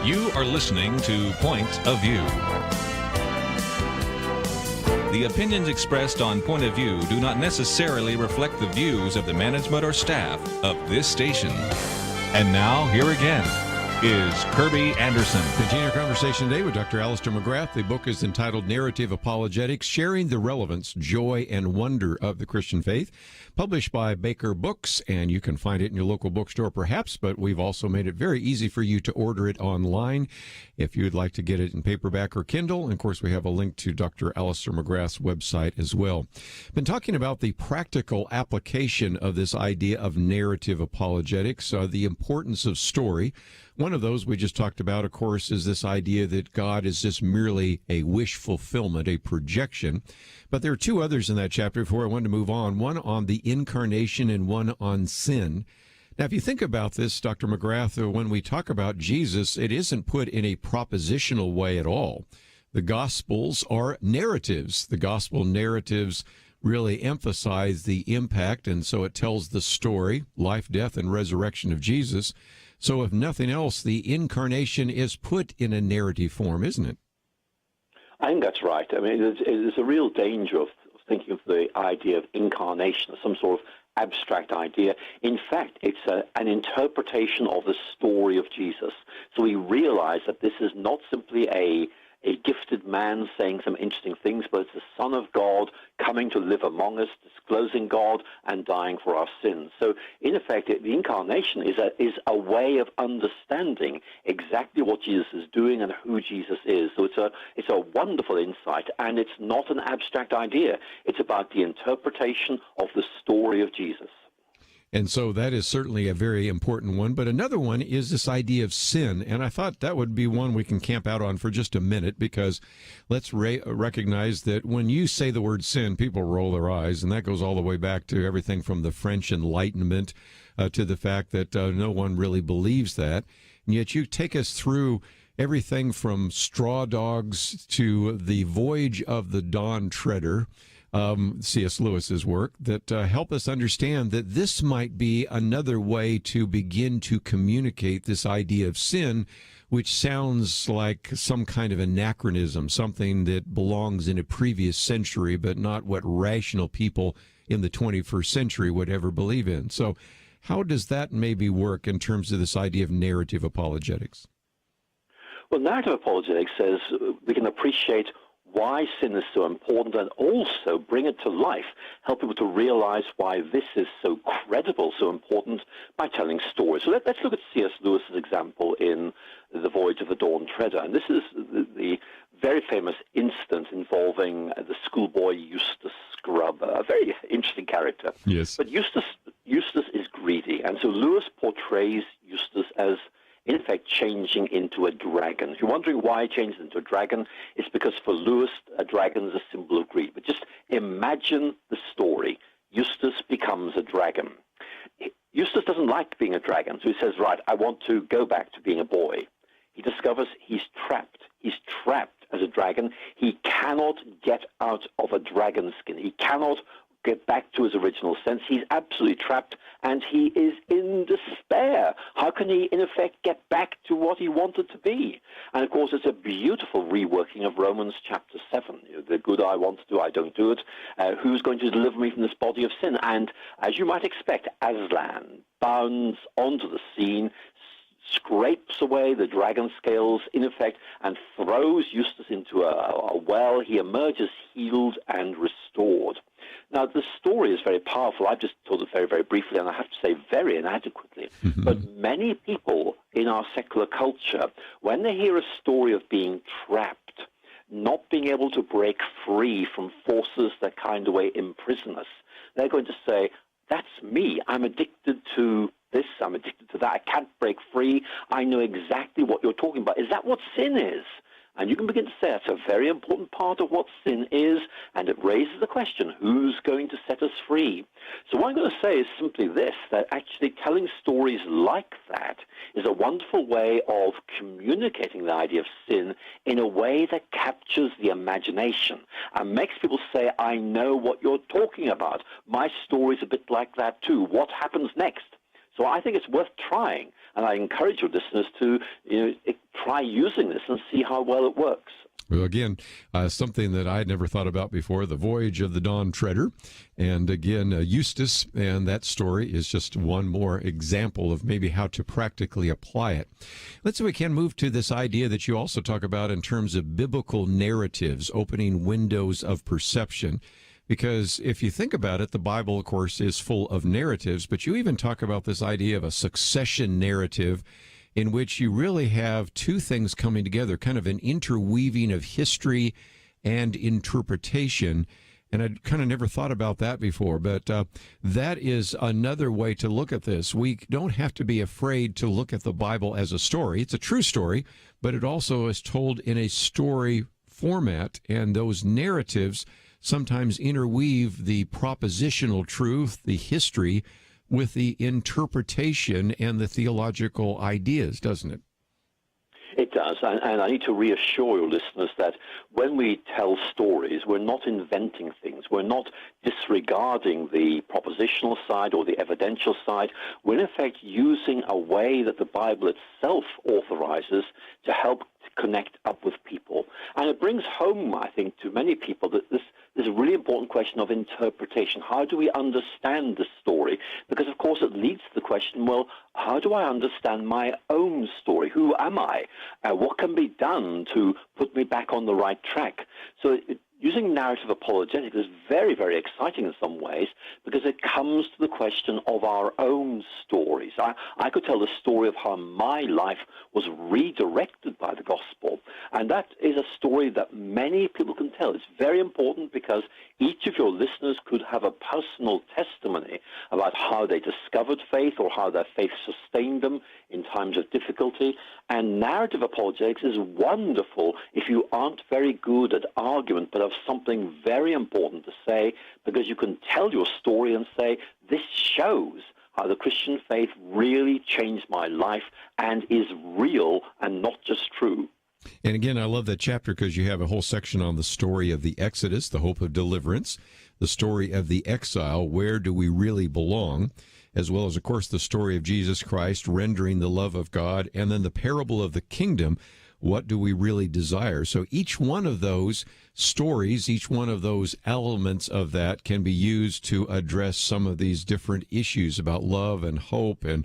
You are listening to Point of View. The opinions expressed on Point of View do not necessarily reflect the views of the management or staff of this station. And now, here again is Kerby Anderson. Continue our conversation today with Dr. Alister McGrath. The book is entitled Narrative Apologetics, Sharing the Relevance, Joy, and Wonder of the Christian Faith, published by Baker Books, and you can find it in your local bookstore perhaps, but we've also made it very easy for you to order it online if you'd like to get it in paperback or Kindle. And of course, we have a link to Dr. Alister McGrath's website as well. Been talking about the practical application of this idea of narrative apologetics, the importance of story. One of those we just talked about, of course, is this idea that God is just merely a wish fulfillment, a projection. But there are two others in that chapter before I wanted to move on, one on the incarnation and one on sin. Now, if you think about this, Dr. McGrath, when we talk about Jesus, it isn't put in a propositional way at all. The Gospels are narratives. The Gospel narratives really emphasize the impact, and so it tells the story, life, death, and resurrection of Jesus. So if nothing else, the incarnation is put in a narrative form, isn't it? I think that's right. I mean, there's a real danger of thinking of the idea of incarnation as some sort of abstract idea. In fact, it's an interpretation of the story of Jesus. So we realize that this is not simply a gifted man saying some interesting things, but it's the Son of God coming to live among us, disclosing God and dying for our sins. So, in effect, the incarnation is a way of understanding exactly what Jesus is doing and who Jesus is. So it's a wonderful insight, and it's not an abstract idea. It's about the interpretation of the story of Jesus. And so that is certainly a very important one. But another one is this idea of sin. And I thought that would be one we can camp out on for just a minute, because let's recognize that when you say the word sin, people roll their eyes. And that goes all the way back to everything from the French Enlightenment to the fact that no one really believes that. And yet you take us through everything from straw dogs to the voyage of the Dawn Treader, C.S. Lewis's work, that help us understand that this might be another way to begin to communicate this idea of sin, which sounds like some kind of anachronism, something that belongs in a previous century, but not what rational people in the 21st century would ever believe in. So how does that maybe work in terms of this idea of narrative apologetics? Well, narrative apologetics says we can appreciate why sin is so important and also bring it to life, help people to realize why this is so credible, so important by telling stories. So let's look at C.S. Lewis's example in The Voyage of the Dawn Treader. And this is the very famous incident involving the schoolboy Eustace Scrubb, a very interesting character. Yes. But Eustace is greedy, and so Lewis portrays Eustace as in effect changing into a dragon. If you're wondering why he changed into a dragon, it's because for Lewis, a dragon is a symbol of greed. But just imagine the story. Eustace becomes a dragon. Eustace doesn't like being a dragon, so he says, right, I want to go back to being a boy. He discovers he's trapped. He's trapped as a dragon. He cannot get out of a dragon skin. He cannot get back to his original sense. He's absolutely trapped, and he is in despair. How can he, in effect, get back to what he wanted to be? And, of course, it's a beautiful reworking of Romans chapter 7. The good I want to do, I don't do it. Who's going to deliver me from this body of sin? And, as you might expect, Aslan bounds onto the scene, scrapes away the dragon scales, in effect, and throws Eustace into a well. He emerges healed and restored. Now, the story is very powerful. I've just told it very, very briefly, and I have to say very inadequately. But many people in our secular culture, when they hear a story of being trapped, not being able to break free from forces that kind of way imprison us, they're going to say, that's me. I'm addicted to this. I'm addicted to that. I can't break free. I know exactly what you're talking about. Is that what sin is? And you can begin to say that's a very important part of what sin is, and it raises the question, who's going to set us free? So what I'm going to say is simply this, that actually telling stories like that is a wonderful way of communicating the idea of sin in a way that captures the imagination and makes people say, I know what you're talking about. My story's a bit like that too. What happens next? So I think it's worth trying, and I encourage your listeners to try using this and see how well it works. Well, again, something that I had never thought about before, the voyage of the Dawn Treader. And again, Eustace, and that story is just one more example of maybe how to practically apply it. Let's see if we can move to this idea that you also talk about in terms of biblical narratives, opening windows of perception. Because if you think about it, the Bible, of course, is full of narratives, but you even talk about this idea of a succession narrative in which you really have two things coming together, kind of an interweaving of history and interpretation. And I'd kind of never thought about that before, but that is another way to look at this. We don't have to be afraid to look at the Bible as a story. It's a true story, but it also is told in a story format, and those narratives sometimes interweave the propositional truth, the history, with the interpretation and the theological ideas, doesn't it? It does, and I need to reassure your listeners that when we tell stories, we're not inventing things. We're not disregarding the propositional side or the evidential side. We're in effect using a way that the Bible itself authorizes to help to connect up with people. And it brings home, I think, to many people that this is a really important question of interpretation. How do we understand the story? Because, of course, it leads to the question, well, how do I understand my own story? Who am I? What can be done to put me back on the right track? So using narrative apologetics is very, very exciting in some ways because it comes to the question of our own stories. I could tell the story of how my life was redirected by the gospel, and that is a story that many people can tell. It's very important because each of your listeners could have a personal testimony about how they discovered faith or how their faith sustained them in times of difficulty. And narrative apologetics is wonderful if you aren't very good at argument but have something very important to say, because you can tell your story and say, this shows how the Christian faith really changed my life and is real and not just true. And again, I love that chapter because you have a whole section on the story of the Exodus, the hope of deliverance, the story of the exile, where do we really belong, as well as, of course, the story of Jesus Christ rendering the love of God, and then the parable of the kingdom, what do we really desire? So each one of those stories, each one of those elements of that can be used to address some of these different issues about love and hope and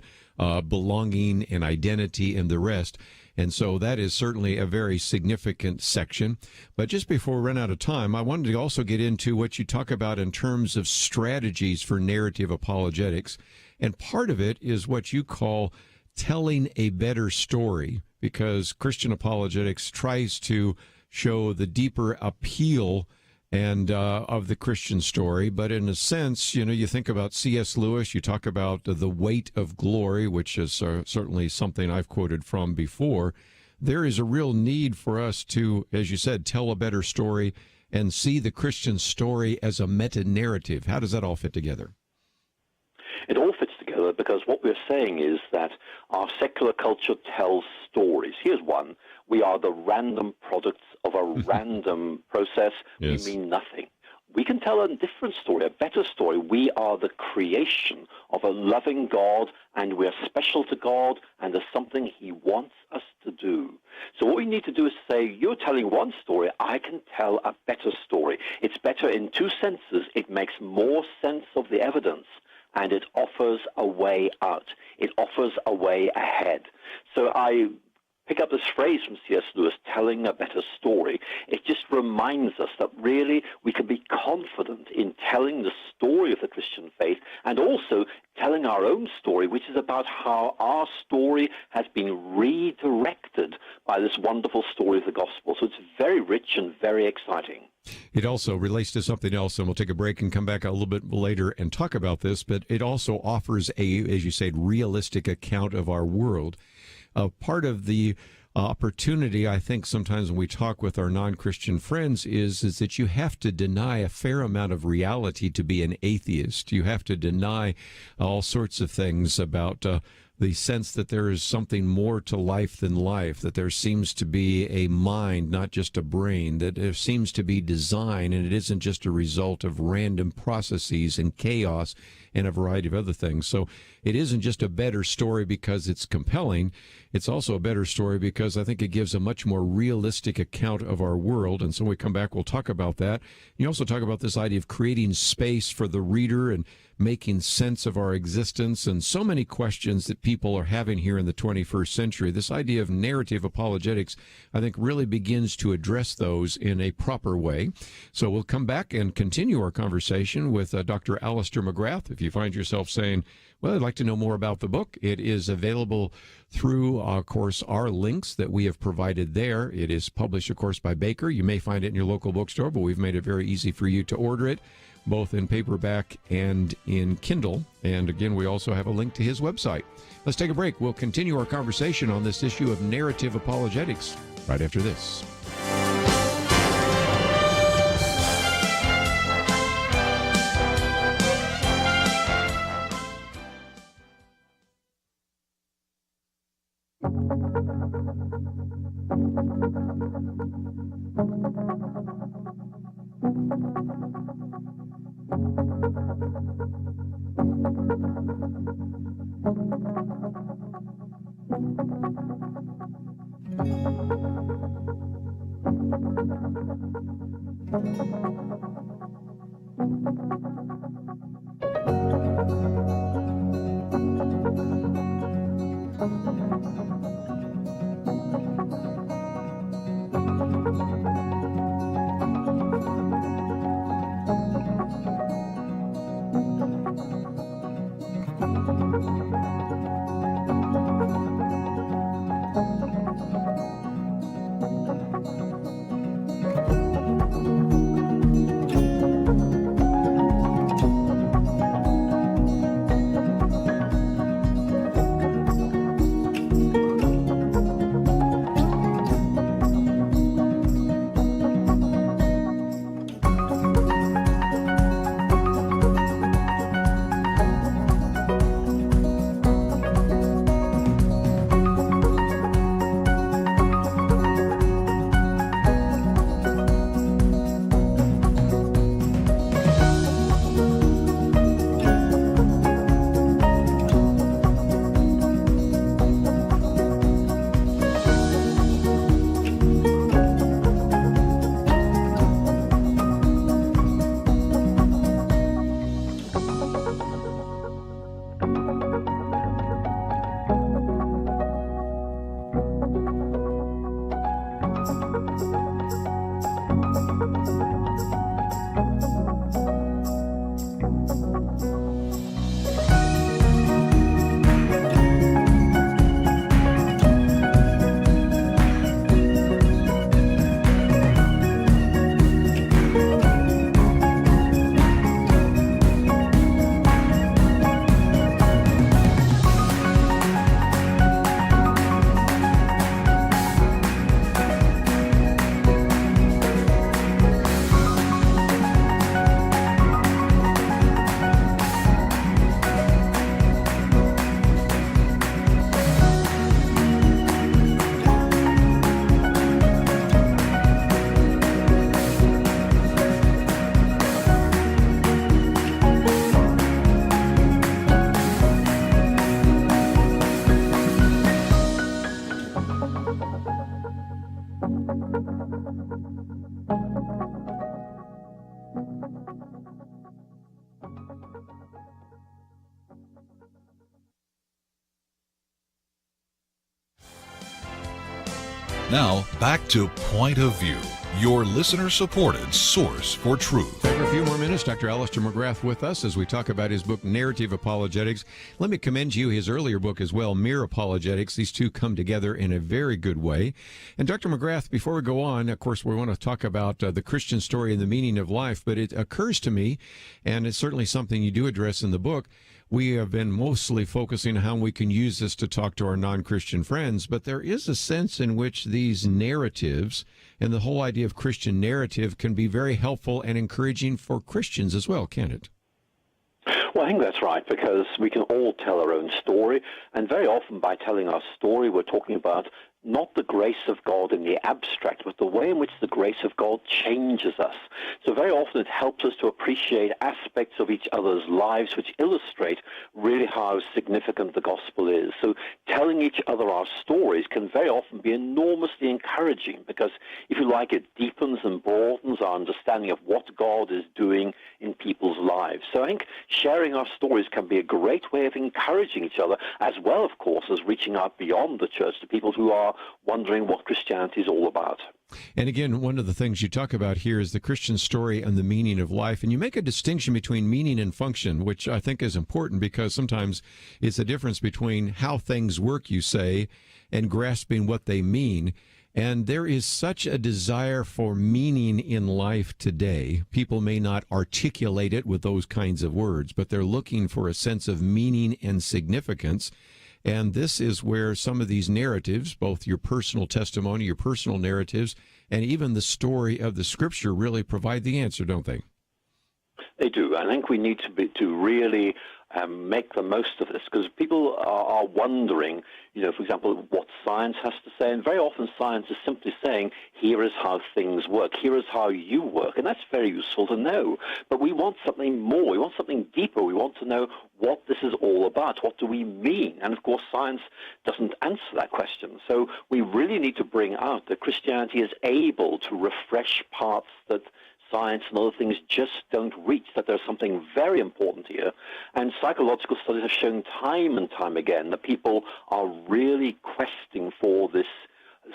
belonging and identity and the rest. And so that is certainly a very significant section. But just before we run out of time, I wanted to also get into what you talk about in terms of strategies for narrative apologetics. And part of it is what you call telling a better story, because Christian apologetics tries to show the deeper appeal and of the Christian story. But in a sense, you think about C.S. Lewis, you talk about the weight of glory, which is certainly something I've quoted from before. There is a real need for us to, as you said, tell a better story and see the Christian story as a meta-narrative. How does that all fit together? It all fits together because what we're saying is that our secular culture tells stories. Here's one. We are the random products of a random process. Yes. We mean nothing. We can tell a different story, a better story. We are the creation of a loving God, and we're special to God, and there's something he wants us to do. So what we need to do is say, you're telling one story, I can tell a better story. It's better in two senses. It makes more sense of the evidence, and it offers a way out. It offers a way ahead. So I pick up this phrase from C.S. Lewis, telling a better story. It just reminds us that really we can be confident in telling the story of the Christian faith and also telling our own story, which is about how our story has been redirected by this wonderful story of the gospel. So it's very rich and very exciting. It also relates to something else, and we'll take a break and come back a little bit later and talk about this, but it also offers a, as you said, realistic account of our world. Part of the opportunity, I think, sometimes when we talk with our non-Christian friends is that you have to deny a fair amount of reality to be an atheist. You have to deny all sorts of things about the sense that there is something more to life than life, that there seems to be a mind, not just a brain, that there seems to be design, and it isn't just a result of random processes and chaos and a variety of other things. So it isn't just a better story because it's compelling. It's also a better story because I think it gives a much more realistic account of our world. And so when we come back, we'll talk about that. You also talk about this idea of creating space for the reader and making sense of our existence, and so many questions that people are having here in the 21st century. This idea of narrative apologetics, I think, really begins to address those in a proper way. So we'll come back and continue our conversation with Dr. Alister McGrath. If you find yourself saying, well, I'd like to know more about the book, it is available through, of course, our links that we have provided there. It is published, of course, by Baker. You may find it in your local bookstore, but we've made it very easy for you to order it, both in paperback and in Kindle. And again, we also have a link to his website. Let's take a break. We'll continue our conversation on this issue of narrative apologetics right after this. Now, back to Point of View, your listener-supported source for truth. Back for a few more minutes, Dr. Alister McGrath with us as we talk about his book, Narrative Apologetics. Let me commend to you his earlier book as well, Mere Apologetics. These two come together in a very good way. And Dr. McGrath, before we go on, of course, we want to talk about the Christian story and the meaning of life, but it occurs to me, and it's certainly something you do address in the book, we have been mostly focusing on how we can use this to talk to our non-Christian friends, but there is a sense in which these narratives and the whole idea of Christian narrative can be very helpful and encouraging for Christians as well, can't it? Well, I think that's right, because we can all tell our own story, and very often by telling our story, we're talking about not the grace of God in the abstract, but the way in which the grace of God changes us. So very often it helps us to appreciate aspects of each other's lives which illustrate really how significant the gospel is. So telling each other our stories can very often be enormously encouraging, because, if you like, it deepens and broadens our understanding of what God is doing in people's lives. So I think sharing our stories can be a great way of encouraging each other, as well, of course, as reaching out beyond the church to people who are wondering what Christianity is all about. And again, one of the things you talk about here is the Christian story and the meaning of life. And you make a distinction between meaning and function, which I think is important, because sometimes it's a difference between how things work, you say, and grasping what they mean. And there is such a desire for meaning in life today. People may not articulate it with those kinds of words, but they're looking for a sense of meaning and significance. And this is where some of these narratives, both your personal testimony, your personal narratives, and even the story of the Scripture, really provide the answer, don't they? They do. I think we need to really make the most of this, because people are wondering, for example, what science has to say. And very often science is simply saying, here is how things work, here is how you work. And that's very useful to know. But we want something more. We want something deeper. We want to know what this is all about. What do we mean? And, of course, science doesn't answer that question. So we really need to bring out that Christianity is able to refresh parts that science and other things just don't reach, that there's something very important here. And psychological studies have shown time and time again that people are really questing for this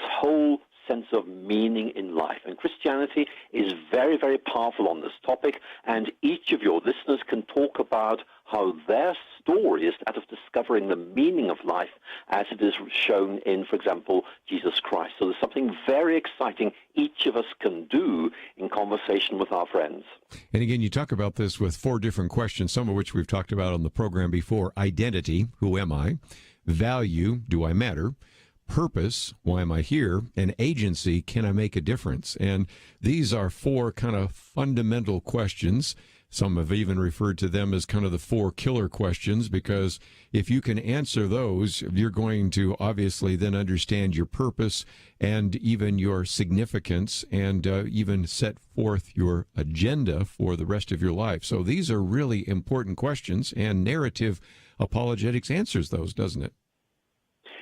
whole sense of meaning in life. And Christianity is very, very powerful on this topic, and each of your listeners can talk about how their story is that of discovering the meaning of life as it is shown in, for example, Jesus Christ. So there's something very exciting each of us can do in conversation with our friends. And again, you talk about this with 4 different questions, some of which we've talked about on the program before. Identity, who am I? Value, do I matter? Purpose, why am I here? And agency, can I make a difference? And these are 4 kind of fundamental questions. Some have even referred to them as kind of the 4 killer questions, because if you can answer those, you're going to obviously then understand your purpose and even your significance, and even set forth your agenda for the rest of your life. So these are really important questions, and narrative apologetics answers those, doesn't it?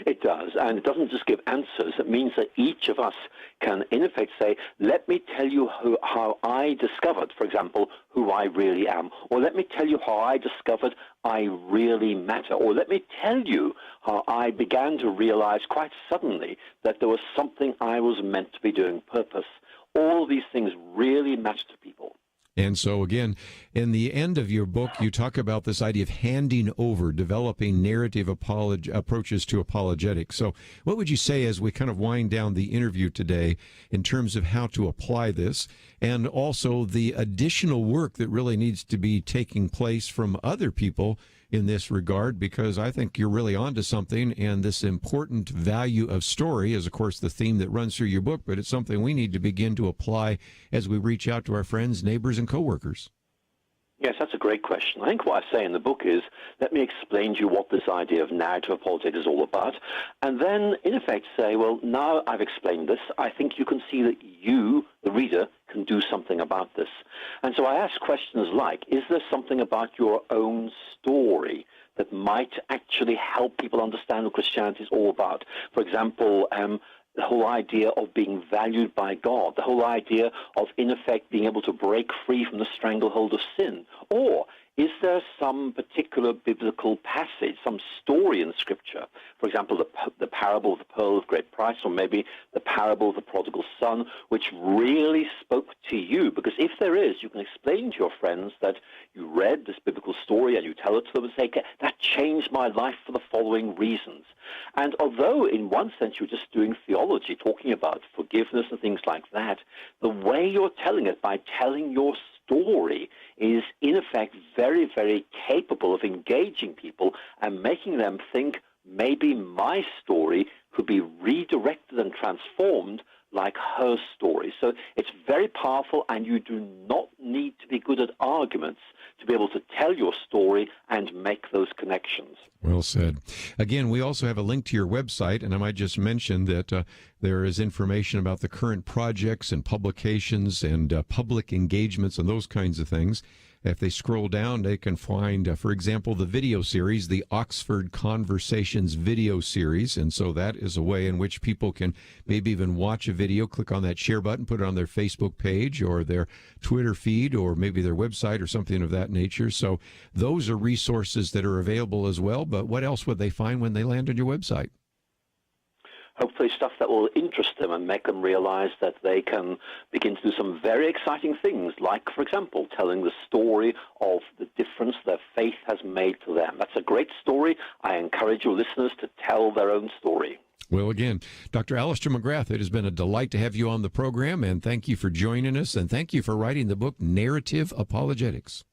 It does, and it doesn't just give answers. It means that each of us can, in effect, say, let me tell you how I discovered, for example, who I really am, or let me tell you how I discovered I really matter, or let me tell you how I began to realize quite suddenly that there was something I was meant to be doing, purpose. All of these things really matter to people. And so, again, in the end of your book, you talk about this idea of handing over, developing narrative approaches to apologetics. So what would you say as we kind of wind down the interview today in terms of how to apply this, and also the additional work that really needs to be taking place from other people in this regard? Because I think you're really onto something, and this important value of story is, of course, the theme that runs through your book, but it's something we need to begin to apply as we reach out to our friends, neighbors, and coworkers. Yes, that's a great question. I think what I say in the book is, let me explain to you what this idea of narrative apologetics is all about, and then, in effect, say, well, now I've explained this, I think you can see that you, the reader, can do something about this. And so I ask questions like, is there something about your own story that might actually help people understand what Christianity is all about? For example, the whole idea of being valued by God, the whole idea of, in effect, being able to break free from the stranglehold of sin. Or is there some particular biblical passage, some story in Scripture, for example, the parable of the pearl of great price, or maybe the parable of the prodigal son, which really spoke to you? Because if there is, you can explain to your friends that you read this biblical story and you tell it to them and say, that changed my life for the following reasons. And although in one sense you're just doing theology, talking about forgiveness and things like that, the way you're telling it, by telling your story, is in effect very, very capable of engaging people and making them think maybe my story could be redirected and transformed like her story. So it's very powerful, and you do not need to be good at arguments to be able to tell your story and make those connections. Well said. Again, we also have a link to your website, and I might just mention that there is information about the current projects and publications and public engagements and those kinds of things. If they scroll down, they can find, for example, the video series, the Oxford Conversations video series. And so that is a way in which people can maybe even watch a video, click on that share button, put it on their Facebook page or their Twitter feed or maybe their website or something of that nature. So those are resources that are available as well. But what else would they find when they land on your website? Hopefully stuff that will interest them and make them realize that they can begin to do some very exciting things, like, for example, telling the story of the difference their faith has made to them. That's a great story. I encourage your listeners to tell their own story. Well, again, Dr. Alister McGrath, it has been a delight to have you on the program, and thank you for joining us, and thank you for writing the book, Narrative Apologetics.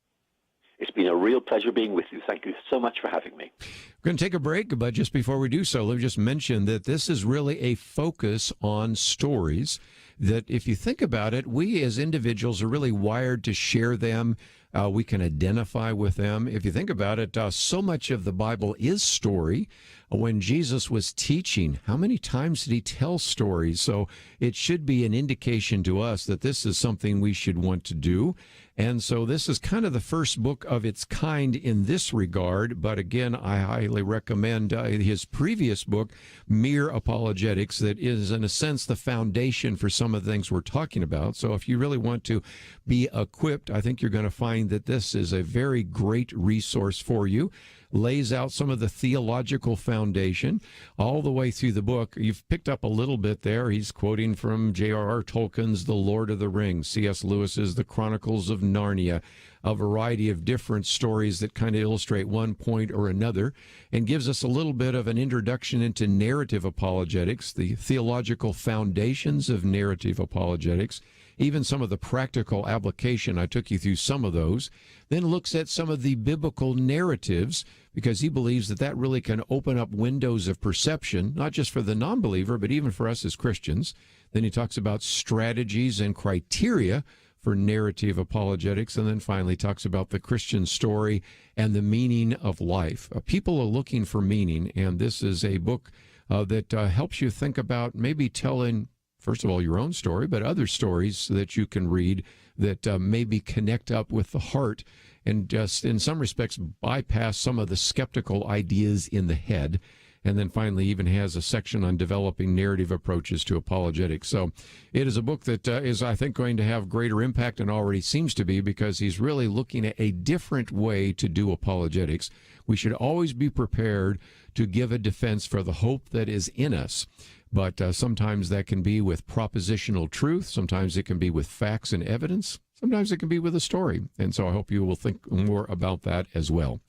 It's been a real pleasure being with you. Thank you so much for having me. We're going to take a break, but just before we do so, let me just mention that this is really a focus on stories, that if you think about it, we as individuals are really wired to share them. We can identify with them. If you think about it, so much of the Bible is story. When Jesus was teaching, how many times did he tell stories? So it should be an indication to us that this is something we should want to do. And so this is kind of the first book of its kind in this regard. But again, I highly recommend his previous book, Mere Apologetics, that is, in a sense, the foundation for some of the things we're talking about. So if you really want to be equipped, I think you're going to find that this is a very great resource for you. Lays out some of the theological foundation all the way through the book. You've picked up a little bit there. He's quoting from J.R.R. Tolkien's The Lord of the Rings, C.S. Lewis's The Chronicles of Narnia, a variety of different stories that kind of illustrate one point or another, and gives us a little bit of an introduction into narrative apologetics, the theological foundations of narrative apologetics, even some of the practical application. I took you through some of those. Then looks at some of the biblical narratives, because he believes that that really can open up windows of perception, not just for the non-believer, but even for us as Christians. Then he talks about strategies and criteria for narrative apologetics, and then finally talks about the Christian story and the meaning of life. People are looking for meaning, and this is a book that helps you think about maybe telling, first of all, your own story, but other stories that you can read that maybe connect up with the heart and just, in some respects, bypass some of the skeptical ideas in the head. And then finally even has a section on developing narrative approaches to apologetics. So it is a book that is, I think, going to have greater impact and already seems to be, because he's really looking at a different way to do apologetics. We should always be prepared to give a defense for the hope that is in us. But sometimes that can be with propositional truth. Sometimes it can be with facts and evidence. Sometimes it can be with a story. And so I hope you will think more about that as well.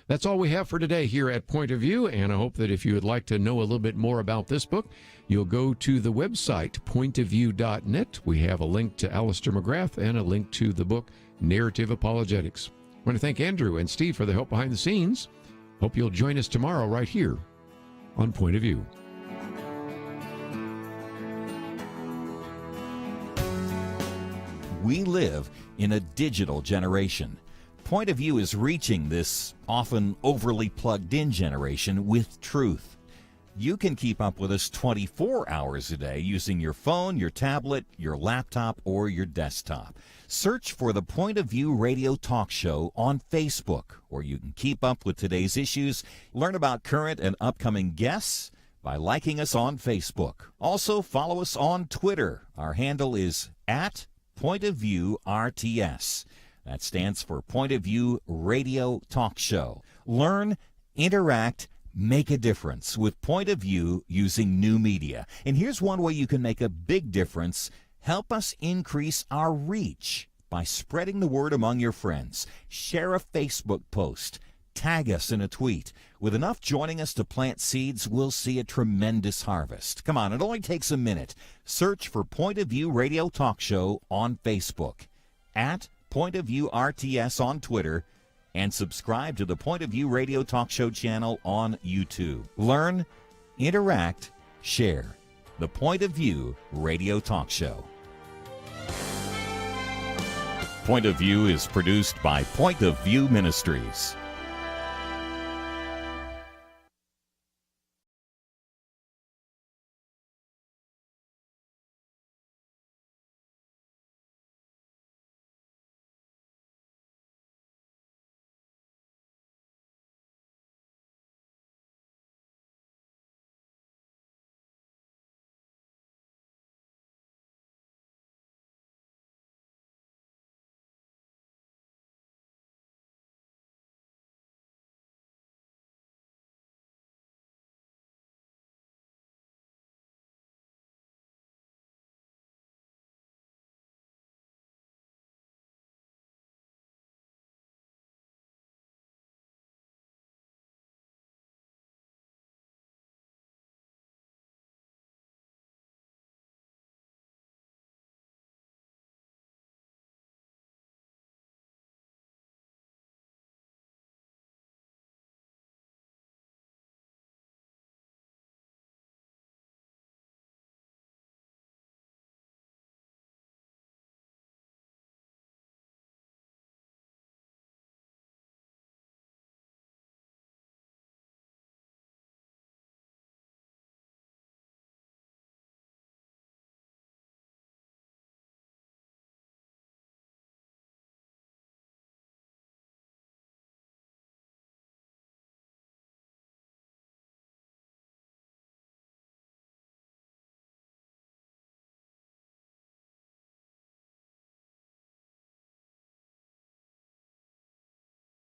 That's all we have for today here at Point of View. And I hope that if you would like to know a little bit more about this book, you'll go to the website, pointofview.net. We have a link to Alister McGrath and a link to the book, Narrative Apologetics. I want to thank Andrew and Steve for the help behind the scenes. Hope you'll join us tomorrow right here on Point of View. We live in a digital generation. Point of View is reaching this often overly plugged-in generation with truth. You can keep up with us 24 hours a day using your phone, your tablet, your laptop, or your desktop. Search for the Point of View radio talk show on Facebook, where you can keep up with today's issues, learn about current and upcoming guests by liking us on Facebook. Also, follow us on Twitter. Our handle is @Point of View RTS. That stands for Point of View Radio Talk Show. Learn, interact, make a difference with Point of View using new media. And here's one way you can make a big difference. Help us increase our reach by spreading the word among your friends. Share a Facebook post. Tag us in a tweet. With enough joining us to plant seeds, we'll see a tremendous harvest. Come on, it only takes a minute. Search for Point of View Radio Talk Show on Facebook, @Point of View RTS on Twitter, and subscribe to the Point of View Radio Talk Show channel on YouTube. Learn, interact, share. the Point of View radio talk show. Point of View is produced by Point of View Ministries.